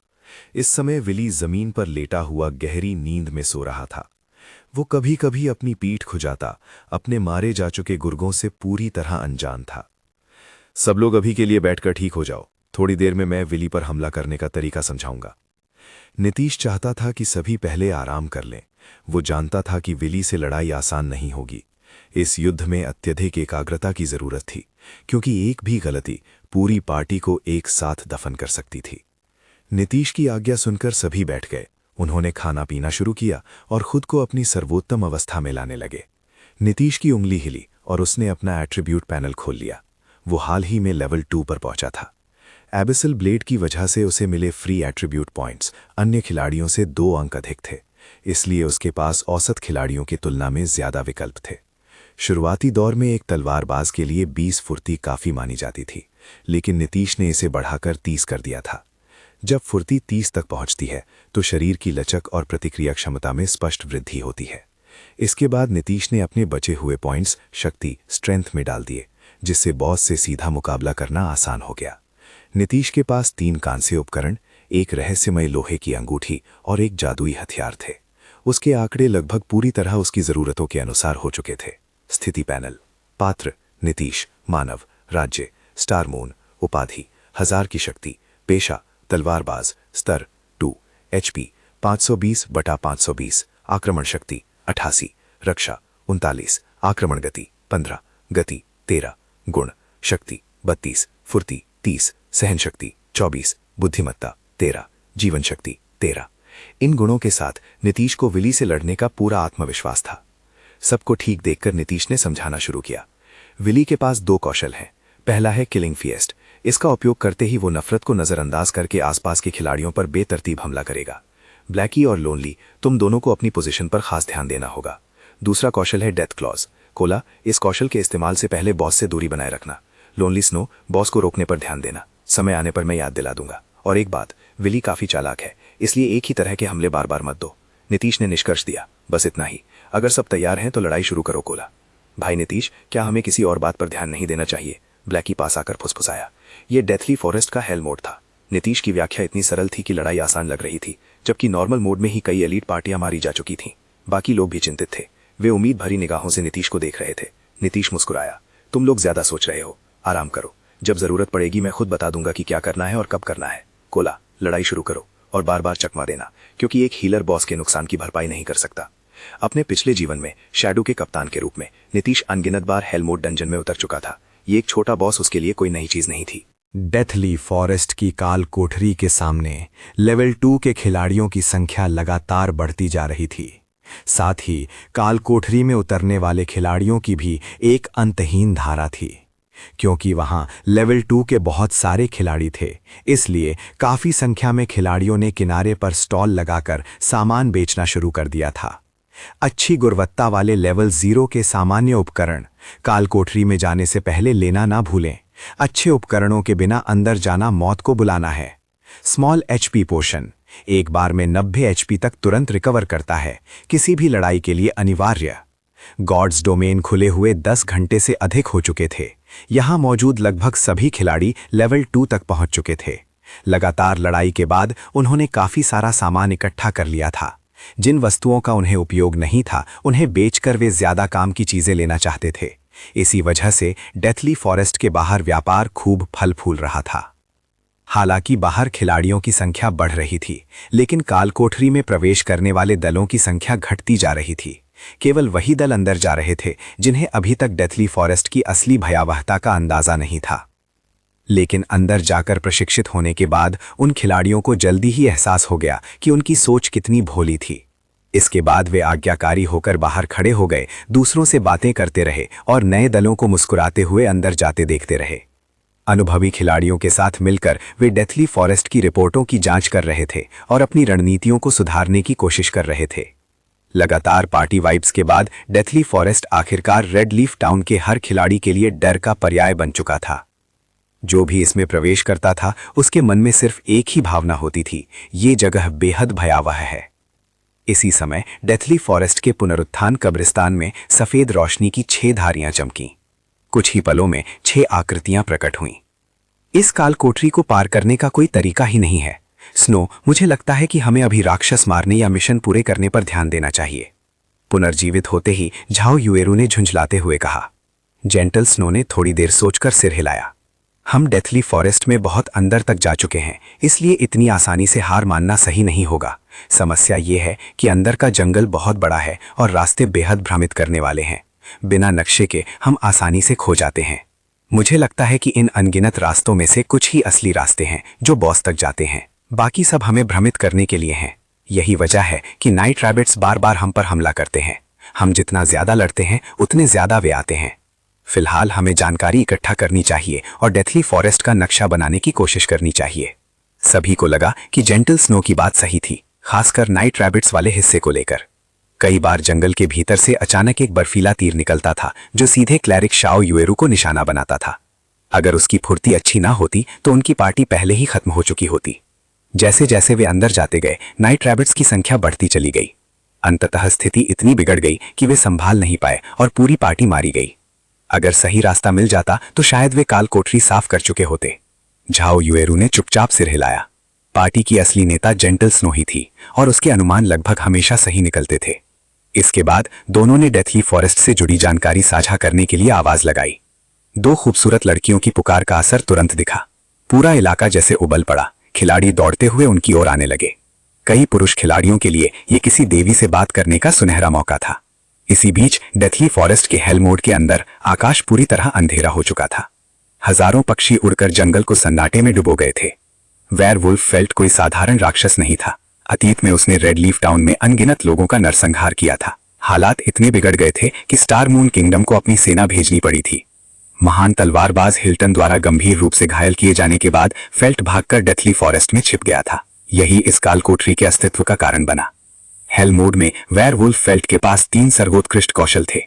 इस समय विली जमीन पर लेटा हुआ गहरी नींद में सो रहा था। वो कभी कभी अपनी पीठ खुजाता, अपने मारे जा चुके गुर्गों से पूरी तरह अनजान था। सब लोग अभी के लिए बैठकर ठीक हो जाओ, थोड़ी देर में मैं विली पर हमला करने का तरीका समझाऊंगा। नीतीश चाहता था कि सभी पहले आराम कर लें। वो जानता था कि विली से लड़ाई आसान नहीं होगी। इस युद्ध में अत्यधिक एकाग्रता की जरूरत थी, क्योंकि एक भी गलती पूरी पार्टी को एक साथ दफन कर सकती थी। नीतीश की आज्ञा सुनकर सभी बैठ गए। उन्होंने खाना पीना शुरू किया और खुद को अपनी सर्वोत्तम अवस्था में लाने लगे। नीतीश की उंगली हिली और उसने अपना एट्रीब्यूट पैनल खोल लिया। वो हाल ही में लेवल 2 पर पहुंचा था। एबिसल ब्लेड की वजह से उसे मिले फ्री एट्रीब्यूट पॉइंट्स अन्य खिलाड़ियों से 2 अंक अधिक थे, इसलिए उसके पास औसत खिलाड़ियों की तुलना में ज्यादा विकल्प थे। शुरुआती दौर में एक तलवारबाज के लिए 20 फुर्ती काफी मानी जाती थी, लेकिन नीतीश ने इसे बढ़ाकर 30 कर दिया था। जब फुर्ती 30 तक पहुंचती है तो शरीर की लचक और प्रतिक्रिया क्षमता में स्पष्ट वृद्धि होती है। इसके बाद नीतीश ने अपने बचे हुए पॉइंट्स शक्ति स्ट्रेंथ में डाल दिए, जिससे बॉस से सीधा मुकाबला करना आसान हो गया। नीतीश के पास 3 कांस्य उपकरण, एक रहस्यमय लोहे की अंगूठी और एक जादुई हथियार थे। उसके आंकड़े लगभग पूरी तरह उसकी जरूरतों के अनुसार हो चुके थे। स्थिति पैनल, पात्र नीतीश, मानव, राज्य स्टार मून, उपाधि 1000 की शक्ति, पेशा तलवारबाज, स्तर 2, HP 520/520, आक्रमण शक्ति 88, रक्षा 39, आक्रमण गति 15, गति 13, गुण शक्ति 32, फुर्ती 30, सहन शक्ति 24, बुद्धिमत्ता 13, जीवन शक्ति 13। इन गुणों के साथ नीतीश को विली से लड़ने का पूरा आत्मविश्वास था। सबको ठीक देखकर नीतीश ने समझाना शुरू किया। विली के पास 2 कौशल हैं। पहला है किलिंग फिएस्ट। इसका उपयोग करते ही वो नफरत को नजरअंदाज करके आसपास के खिलाड़ियों पर बेतरतीब हमला करेगा। ब्लैकी और लोनली, तुम दोनों को अपनी पोजीशन पर खास ध्यान देना होगा। दूसरा कौशल है डेथ क्लॉज। कोला, इस कौशल के इस्तेमाल से पहले बॉस से दूरी बनाए रखना। लोनली स्नो, बॉस को रोकने पर ध्यान देना। समय आने पर मैं याद दिला दूंगा। और एक बात, विली काफी चालाक है, इसलिए एक ही तरह के हमले बार बार मत दो। नीतीश ने निष्कर्ष दिया, बस इतना ही। अगर सब तैयार हैं तो लड़ाई शुरू करो। कोला, भाई नीतीश, क्या हमें किसी और बात पर ध्यान नहीं देना चाहिए? ब्लैकी पास आकर फुसफुसाया। ये डेथली फॉरेस्ट का हेल मोड था। नीतीश की व्याख्या इतनी सरल थी कि लड़ाई आसान लग रही थी, जबकि नॉर्मल मोड में ही कई एलीट पार्टियां मारी जा चुकी थीं। बाकी लोग भी चिंतित थे। वे उम्मीद भरी निगाहों से नीतीश को देख रहे थे। नीतीश मुस्कुराया, तुम लोग ज्यादा सोच रहे हो, आराम करो। जब जरूरत पड़ेगी मैं खुद बता दूंगा कि क्या करना है और कब करना है। कोला, लड़ाई शुरू करो और बार बार चकमा देना, क्योंकि एक हीलर बॉस के नुकसान की भरपाई नहीं कर सकता। अपने पिछले जीवन में शैडो के कप्तान के रूप में नीतीश अनगिनत बार हेल मोड डंजन में उतर चुका था। ये एक छोटा बॉस उसके लिए कोई नई चीज नहीं थी। डेथली फॉरेस्ट की काल कोठरी के सामने लेवल 2 के खिलाड़ियों की संख्या लगातार बढ़ती जा रही थी। साथ ही काल कोठरी में उतरने वाले खिलाड़ियों की भी एक अंतहीन धारा थी। क्योंकि वहां लेवल 2 के बहुत सारे खिलाड़ी थे, इसलिए काफी संख्या में खिलाड़ियों ने किनारे पर स्टॉल लगाकर सामान बेचना शुरू कर दिया था। अच्छी गुणवत्ता वाले लेवल 0 के सामान्य उपकरण काल कोठरी में जाने से पहले लेना ना भूलें। अच्छे उपकरणों के बिना अंदर जाना मौत को बुलाना है। स्मॉल HP पोशन एक बार में 90 HP तक तुरंत रिकवर करता है, किसी भी लड़ाई के लिए अनिवार्य। गॉड्स डोमेन खुले हुए 10 घंटे से अधिक हो चुके थे। यहां मौजूद लगभग सभी खिलाड़ी लेवल 2 तक पहुंच चुके थे। लगातार लड़ाई के बाद उन्होंने काफी सारा सामान इकट्ठा कर लिया था। जिन वस्तुओं का उन्हें उपयोग नहीं था, उन्हें बेचकर वे ज्यादा काम की चीजें लेना चाहते थे। इसी वजह से डेथली फॉरेस्ट के बाहर व्यापार खूब फल फूल रहा था। हालांकि बाहर खिलाड़ियों की संख्या बढ़ रही थी, लेकिन काल कोठरी में प्रवेश करने वाले दलों की संख्या घटती जा रही थी। केवल वही दल अंदर जा रहे थे जिन्हें अभी तक डेथली फॉरेस्ट की असली भयावहता का अंदाजा नहीं था। लेकिन अंदर जाकर प्रशिक्षित होने के बाद उन खिलाड़ियों को जल्दी ही एहसास हो गया कि उनकी सोच कितनी भोली थी। इसके बाद वे आज्ञाकारी होकर बाहर खड़े हो गए, दूसरों से बातें करते रहे और नए दलों को मुस्कुराते हुए अंदर जाते देखते रहे। अनुभवी खिलाड़ियों के साथ मिलकर वे डेथली फॉरेस्ट की रिपोर्टों की जांच कर रहे थे और अपनी रणनीतियों को सुधारने की कोशिश कर रहे थे। लगातार पार्टी वाइब्स के बाद डेथली फॉरेस्ट आखिरकार रेड लीफ टाउन के हर खिलाड़ी के लिए डर का पर्याय बन चुका था। जो भी इसमें प्रवेश करता था उसके मन में सिर्फ एक ही भावना होती थी, ये जगह बेहद भयावह है। इसी समय डेथली फॉरेस्ट के पुनरुत्थान कब्रिस्तान में सफेद रोशनी की 6 धारियां चमकीं। कुछ ही पलों में 6 आकृतियां प्रकट हुईं। इस काल कोठरी को पार करने का कोई तरीका ही नहीं है। स्नो, मुझे लगता है कि हमें अभी राक्षस मारने या मिशन पूरे करने पर ध्यान देना चाहिए। पुनर्जीवित होते ही झाओ युएरू ने झुंझलाते हुए कहा। जेंटल स्नो ने थोड़ी देर सोचकर सिर हिलाया। हम डेथली फॉरेस्ट में बहुत अंदर तक जा चुके हैं, इसलिए इतनी आसानी से हार मानना सही नहीं होगा। समस्या ये है कि अंदर का जंगल बहुत बड़ा है और रास्ते बेहद भ्रमित करने वाले हैं। बिना नक्शे के हम आसानी से खो जाते हैं। मुझे लगता है कि इन अनगिनत रास्तों में से कुछ ही असली रास्ते हैं जो बॉस तक जाते हैं, बाकी सब हमें भ्रमित करने के लिए हैं। यही वजह है कि नाइट रैबिट्स बार बार हम पर हमला करते हैं। हम जितना ज्यादा लड़ते हैं उतने ज्यादा वे आते हैं। फिलहाल हमें जानकारी इकट्ठा करनी चाहिए और डेथली फॉरेस्ट का नक्शा बनाने की कोशिश करनी चाहिए। सभी को लगा कि जेंटल स्नो की बात सही थी, खासकर नाइट रैबिट्स वाले हिस्से को लेकर। कई बार जंगल के भीतर से अचानक एक बर्फीला तीर निकलता था जो सीधे क्लैरिक शाओ युएरू को निशाना बनाता था। अगर उसकी फुर्ती अच्छी ना होती तो उनकी पार्टी पहले ही खत्म हो चुकी होती। जैसे जैसे वे अंदर जाते गए, नाइट रैबिट्स की संख्या बढ़ती चली गई। अंततः स्थिति इतनी बिगड़ गई कि वे संभाल नहीं पाए और पूरी पार्टी मारी गई। अगर सही रास्ता मिल जाता तो शायद वे काल कोठरी साफ कर चुके होते। झाओ युएरू ने चुपचाप सिर हिलाया। पार्टी की असली नेता जेंटल स्नो ही थी और उसके अनुमान लगभग हमेशा सही निकलते थे। इसके बाद दोनों ने डेथली फॉरेस्ट से जुड़ी जानकारी साझा करने के लिए आवाज लगाई। 2 खूबसूरत लड़कियों की पुकार का असर तुरंत दिखा। पूरा इलाका जैसे उबल पड़ा। खिलाड़ी दौड़ते हुए उनकी ओर आने लगे। कई पुरुष खिलाड़ियों के लिए ये किसी देवी से बात करने का सुनहरा मौका था। इसी बीच डेथली फॉरेस्ट के हेल मोड के अंदर आकाश पूरी तरह अंधेरा हो चुका था। हजारों पक्षी उड़कर जंगल को सन्नाटे में डुबो गए थे। वेयरवुल्फ फेल्ट कोई साधारण राक्षस नहीं था। अतीत में उसने रेड लीफ टाउन में अनगिनत लोगों का नरसंहार किया था। हालात इतने बिगड़ गए थे कि स्टार मून किंगडम को अपनी सेना भेजनी पड़ी थी। महान तलवारबाज हिल्टन द्वारा गंभीर रूप से घायल किए जाने के बाद फेल्ट भागकर डेथली फॉरेस्ट में छिप गया था। यही इस काल कोठरी के अस्तित्व का कारण बना। हेल मोड में वेयरवुल्फ फेल्ट के पास 3 सर्वोत्कृष्ट कौशल थे।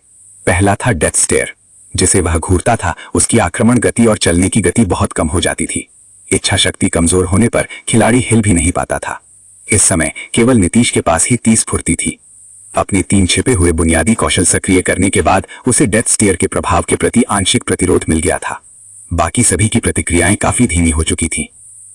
पहला था डेथ स्टेयर। जिसे वह घूरता था उसकी आक्रमण गति और चलने की गति बहुत कम हो जाती थी। इच्छा शक्ति कमजोर होने पर खिलाड़ी हिल भी नहीं पाता था। इस समय केवल नीतीश के पास ही 30 फुर्ती थी। अपने 3 छिपे हुए बुनियादी कौशल सक्रिय करने के बाद उसे डेथ स्टेयर के प्रभाव के प्रति आंशिक प्रतिरोध मिल गया था। बाकी सभी की प्रतिक्रियाएं काफी धीमी हो चुकी थी।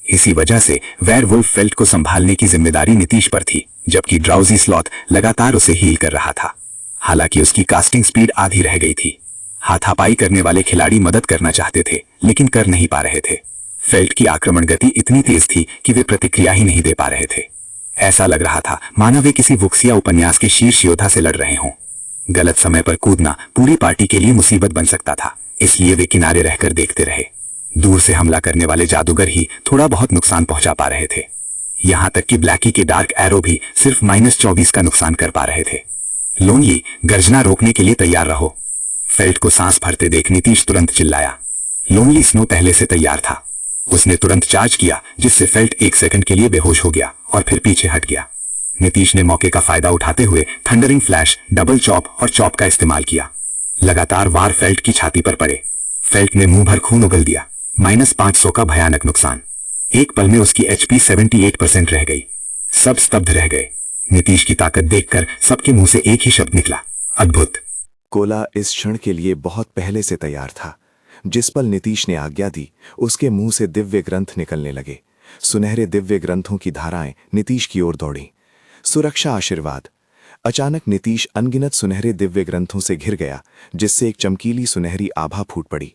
इसी वजह से वेयरवुल्फ फेल्ट को संभालने की जिम्मेदारी नीतीश पर थी, जबकि ड्राउजी स्लॉथ लगातार उसे हील कर रहा था। हालांकि उसकी कास्टिंग स्पीड आधी रह गई थी। हाथापाई करने वाले खिलाड़ी मदद करना चाहते थे लेकिन कर नहीं पा रहे थे। फेल्ट की आक्रमण गति इतनी तेज थी कि वे प्रतिक्रिया ही नहीं दे पा रहे थे। ऐसा लग रहा था मानो वे किसी वुक्सिया उपन्यास के शीर्ष योद्धा से लड़ रहे हों। गलत समय पर कूदना पूरी पार्टी के लिए मुसीबत बन सकता था, इसलिए वे किनारे रहकर देखते रहे। दूर से हमला करने वाले जादूगर ही थोड़ा बहुत नुकसान पहुंचा पा रहे थे। यहां तक कि ब्लैकी के डार्क एरो भी सिर्फ -24 का नुकसान कर पा रहे थे। लोनली, गर्जना रोकने के लिए तैयार रहो। फेल्ट को सांस भरते देख नीतीश तुरंत चिल्लाया। लोनली स्नो पहले से तैयार था। उसने तुरंत चार्ज किया, जिससे फेल्ट 1 सेकंड के लिए बेहोश हो गया और फिर पीछे हट गया। नीतीश ने मौके का फायदा उठाते हुए थंडरिंग फ्लैश, डबल चॉप और चॉप का इस्तेमाल किया। लगातार वार फेल्ट की छाती पर पड़े। फेल्ट ने मुंह भर खून उगल दिया। -500 का भयानक नुकसान। एक पल में उसकी HP 78% रह गई। सब स्तब्ध रह गए। नीतीश की ताकत देखकर सबके मुंह से एक ही शब्द निकला, अद्भुत। कोला इस क्षण के लिए बहुत पहले से तैयार था। जिस पल नीतीश ने आज्ञा दी, उसके मुंह से दिव्य ग्रंथ निकलने लगे। सुनहरे दिव्य ग्रंथों की धाराएं नीतीश की ओर दौड़ी। सुरक्षा, आशीर्वाद। अचानक नीतीश अनगिनत सुनहरे दिव्य ग्रंथों से घिर गया, जिससे एक चमकीली सुनहरी आभा फूट पड़ी।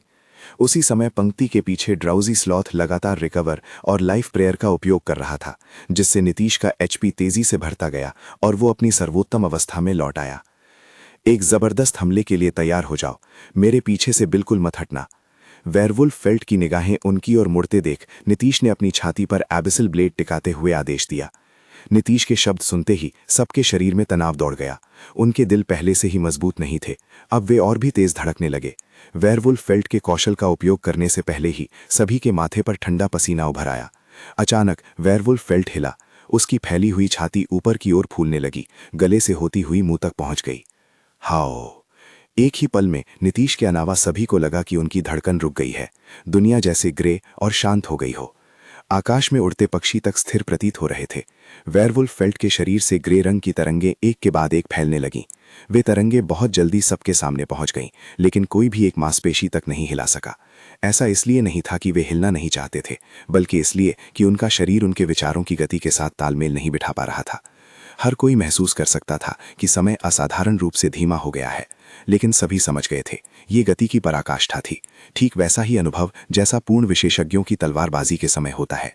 उसी समय पंक्ति के पीछे ड्राउजी स्लॉथ लगातार रिकवर और लाइफ प्रेयर का उपयोग कर रहा था, जिससे नीतीश का HP तेजी से बढ़ता गया और वो अपनी सर्वोत्तम अवस्था में लौट आया। एक जबरदस्त हमले के लिए तैयार हो जाओ, मेरे पीछे से बिल्कुल मत हटना। वेयरवुल्फ फेल्ट की निगाहें उनकी ओर मुड़ते देख नीतीश ने अपनी छाती पर एबिसल ब्लेड टिकाते हुए आदेश दिया। नीतीश के शब्द सुनते ही सबके शरीर में तनाव दौड़ गया। उनके दिल पहले से ही मजबूत नहीं थे, अब वे और भी तेज धड़कने लगे। वेयरवुल्फ फेल्ट के कौशल का उपयोग करने से पहले ही सभी के माथे पर ठंडा पसीना उभर आया। अचानक वेयरवुल्फ फेल्ट हिला, उसकी फैली हुई छाती ऊपर की ओर फूलने लगी, गले से होती हुई मुंह तक पहुंच गई। हाओ! एक ही पल में नीतीश के अलावा सभी को लगा कि उनकी धड़कन रुक गई है, दुनिया जैसे ग्रे और शांत हो गई हो। आकाश में उड़ते पक्षी तक स्थिर प्रतीत हो रहे थे। वेयरवुल्फ फेल्ट के शरीर से ग्रे रंग की तरंगें एक के बाद एक फैलने लगीं। वे तरंगें बहुत जल्दी सबके सामने पहुंच गईं, लेकिन कोई भी एक मांसपेशी तक नहीं हिला सका। ऐसा इसलिए नहीं था कि वे हिलना नहीं चाहते थे, बल्कि इसलिए कि उनका शरीर उनके विचारों की गति के साथ तालमेल नहीं बिठा पा रहा था। हर कोई महसूस कर सकता था कि समय असाधारण रूप से धीमा हो गया है, लेकिन सभी समझ गए थे ये गति की पराकाष्ठा थी, ठीक वैसा ही अनुभव जैसा पूर्ण विशेषज्ञों की तलवारबाजी के समय होता है।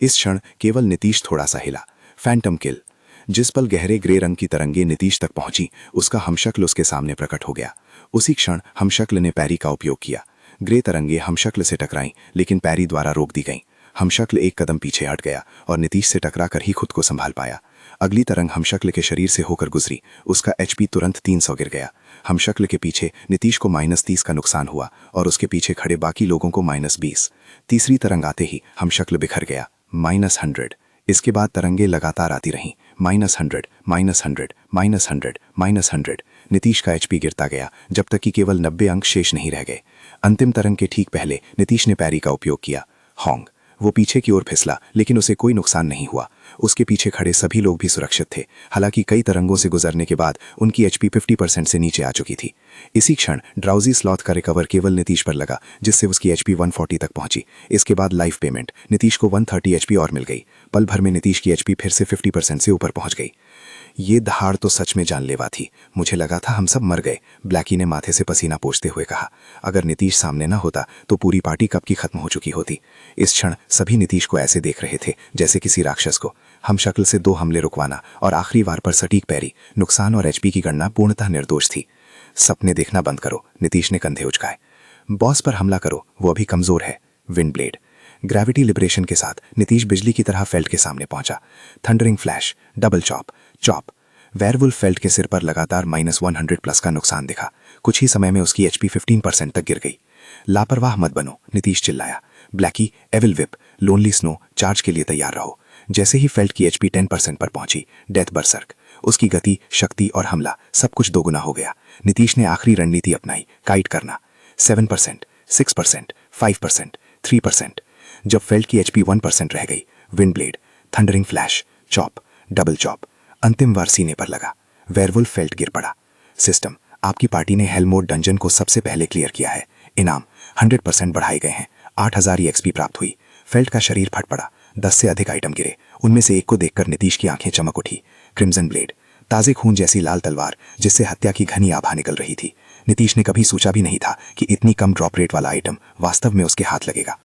इस क्षण केवल नीतीश थोड़ा सा हिला। फैंटम किल। जिस पल गहरे ग्रे रंग की तरंगे नीतीश तक पहुंची, उसका हमशक्ल उसके सामने प्रकट हो गया। उसी क्षण हमशक्ल ने पैरी का उपयोग किया। ग्रे तरंगे हमशक्ल से टकराईं, लेकिन पैरी द्वारा रोक दी गईं। हमशक्ल एक कदम पीछे हट गया और नीतीश से टकराकर ही खुद को संभाल पाया। अगली तरंग हमशक्ल के शरीर से होकर गुजरी, उसका एचपी तुरंत 300 गिर गया। हमशक्ल के पीछे नीतीश को -30 का नुकसान हुआ और उसके पीछे खड़े बाकी लोगों को -20। तीसरी तरंग आते ही हमशक्ल बिखर गया, -100। इसके बाद तरंगे लगातार आती रहीं, -100, -100, -100, -100। नीतीश का एचपी गिरता गया जब तक कि केवल 90 अंक शेष नहीं रह गए। अंतिम तरंग के ठीक पहले नीतीश ने पैरी का उपयोग किया। होंग! वो पीछे की ओर फिसला, लेकिन उसे कोई नुकसान नहीं हुआ। उसके पीछे खड़े सभी लोग भी सुरक्षित थे, हालांकि कई तरंगों से गुजरने के बाद उनकी एचपी 50% से नीचे आ चुकी थी। इसी क्षण ड्राउजी स्लॉथ का रिकवर केवल नीतीश पर लगा, जिससे उसकी एचपी 140 तक पहुंची। इसके बाद लाइफ पेमेंट, नीतीश को 130 एचपी और मिल गई। पल भर में नीतीश की एचपी फिर से 50% से ऊपर पहुंच गई। ये दहाड़ तो सच में जानलेवा थी। मुझे लगा था हम सब मर गए, ब्लैकी ने माथे से पसीना पोंछते हुए कहा। अगर नीतीश सामने न होता तो पूरी पार्टी कब की खत्म हो चुकी होती। इस क्षण सभी नीतीश को ऐसे देख रहे थे जैसे किसी राक्षस को। हमशक्ल से 2 हमले रुकवाना और आखिरी वार पर सटीक पैरी, नुकसान और एचपी की गणना पूर्णतः निर्दोष थी। सपने देखना बंद करो, नीतीश ने कंधे उचकाए। बॉस पर हमला करो, वो अभी कमजोर है। Wind blade. ग्रेविटी लिबरेशन के साथ नीतीश बिजली की तरह फेल्ट के सामने पहुंचा। Thundering flash, double chop, chop. Werewolf felt के सिर पर लगातार -100+ का नुकसान दिखा। कुछ ही समय में उसकी एचपी 15% तक गिर गई। लापरवाह मत बनो, नीतीश चिल्लाया। Blackie, evil whip, lonely snow, charge के लिए तैयार रहो। जैसे ही फेल्ट की एचपी 10% पर पहुंची, डेथ बरसर्क। उसकी गति, शक्ति और हमला सब कुछ दोगुना हो गया। नीतीश ने आखिरी रणनीति अपनाई, काइट करना। 7%, 6%, 5%, 3%। जब फेल्ट की एचपी 1% रह गई, wind blade, thundering flash, chop, double chop. अंतिम वार सीने पर लगा। वेयरवुल्फ फेल्ट गिर पड़ा। सिस्टम, आपकी पार्टी ने हेलमोड डंजन को सबसे पहले क्लियर किया है। इनाम 100% बढ़ाए गए हैं। 8000 एक्सपी प्राप्त हुई। फेल्ट का शरीर फट पड़ा। 10 से अधिक आइटम गिरे। उनमें से एक को देखकर नीतीश की आंखें चमक उठी। क्रिम्सन ब्लेड, ताजे खून जैसी लाल तलवार जिससे हत्या की घनी आभा निकल रही थी। नीतीश ने कभी सोचा भी नहीं था कि इतनी कम ड्रॉप रेट वाला आइटम वास्तव में उसके हाथ लगेगा।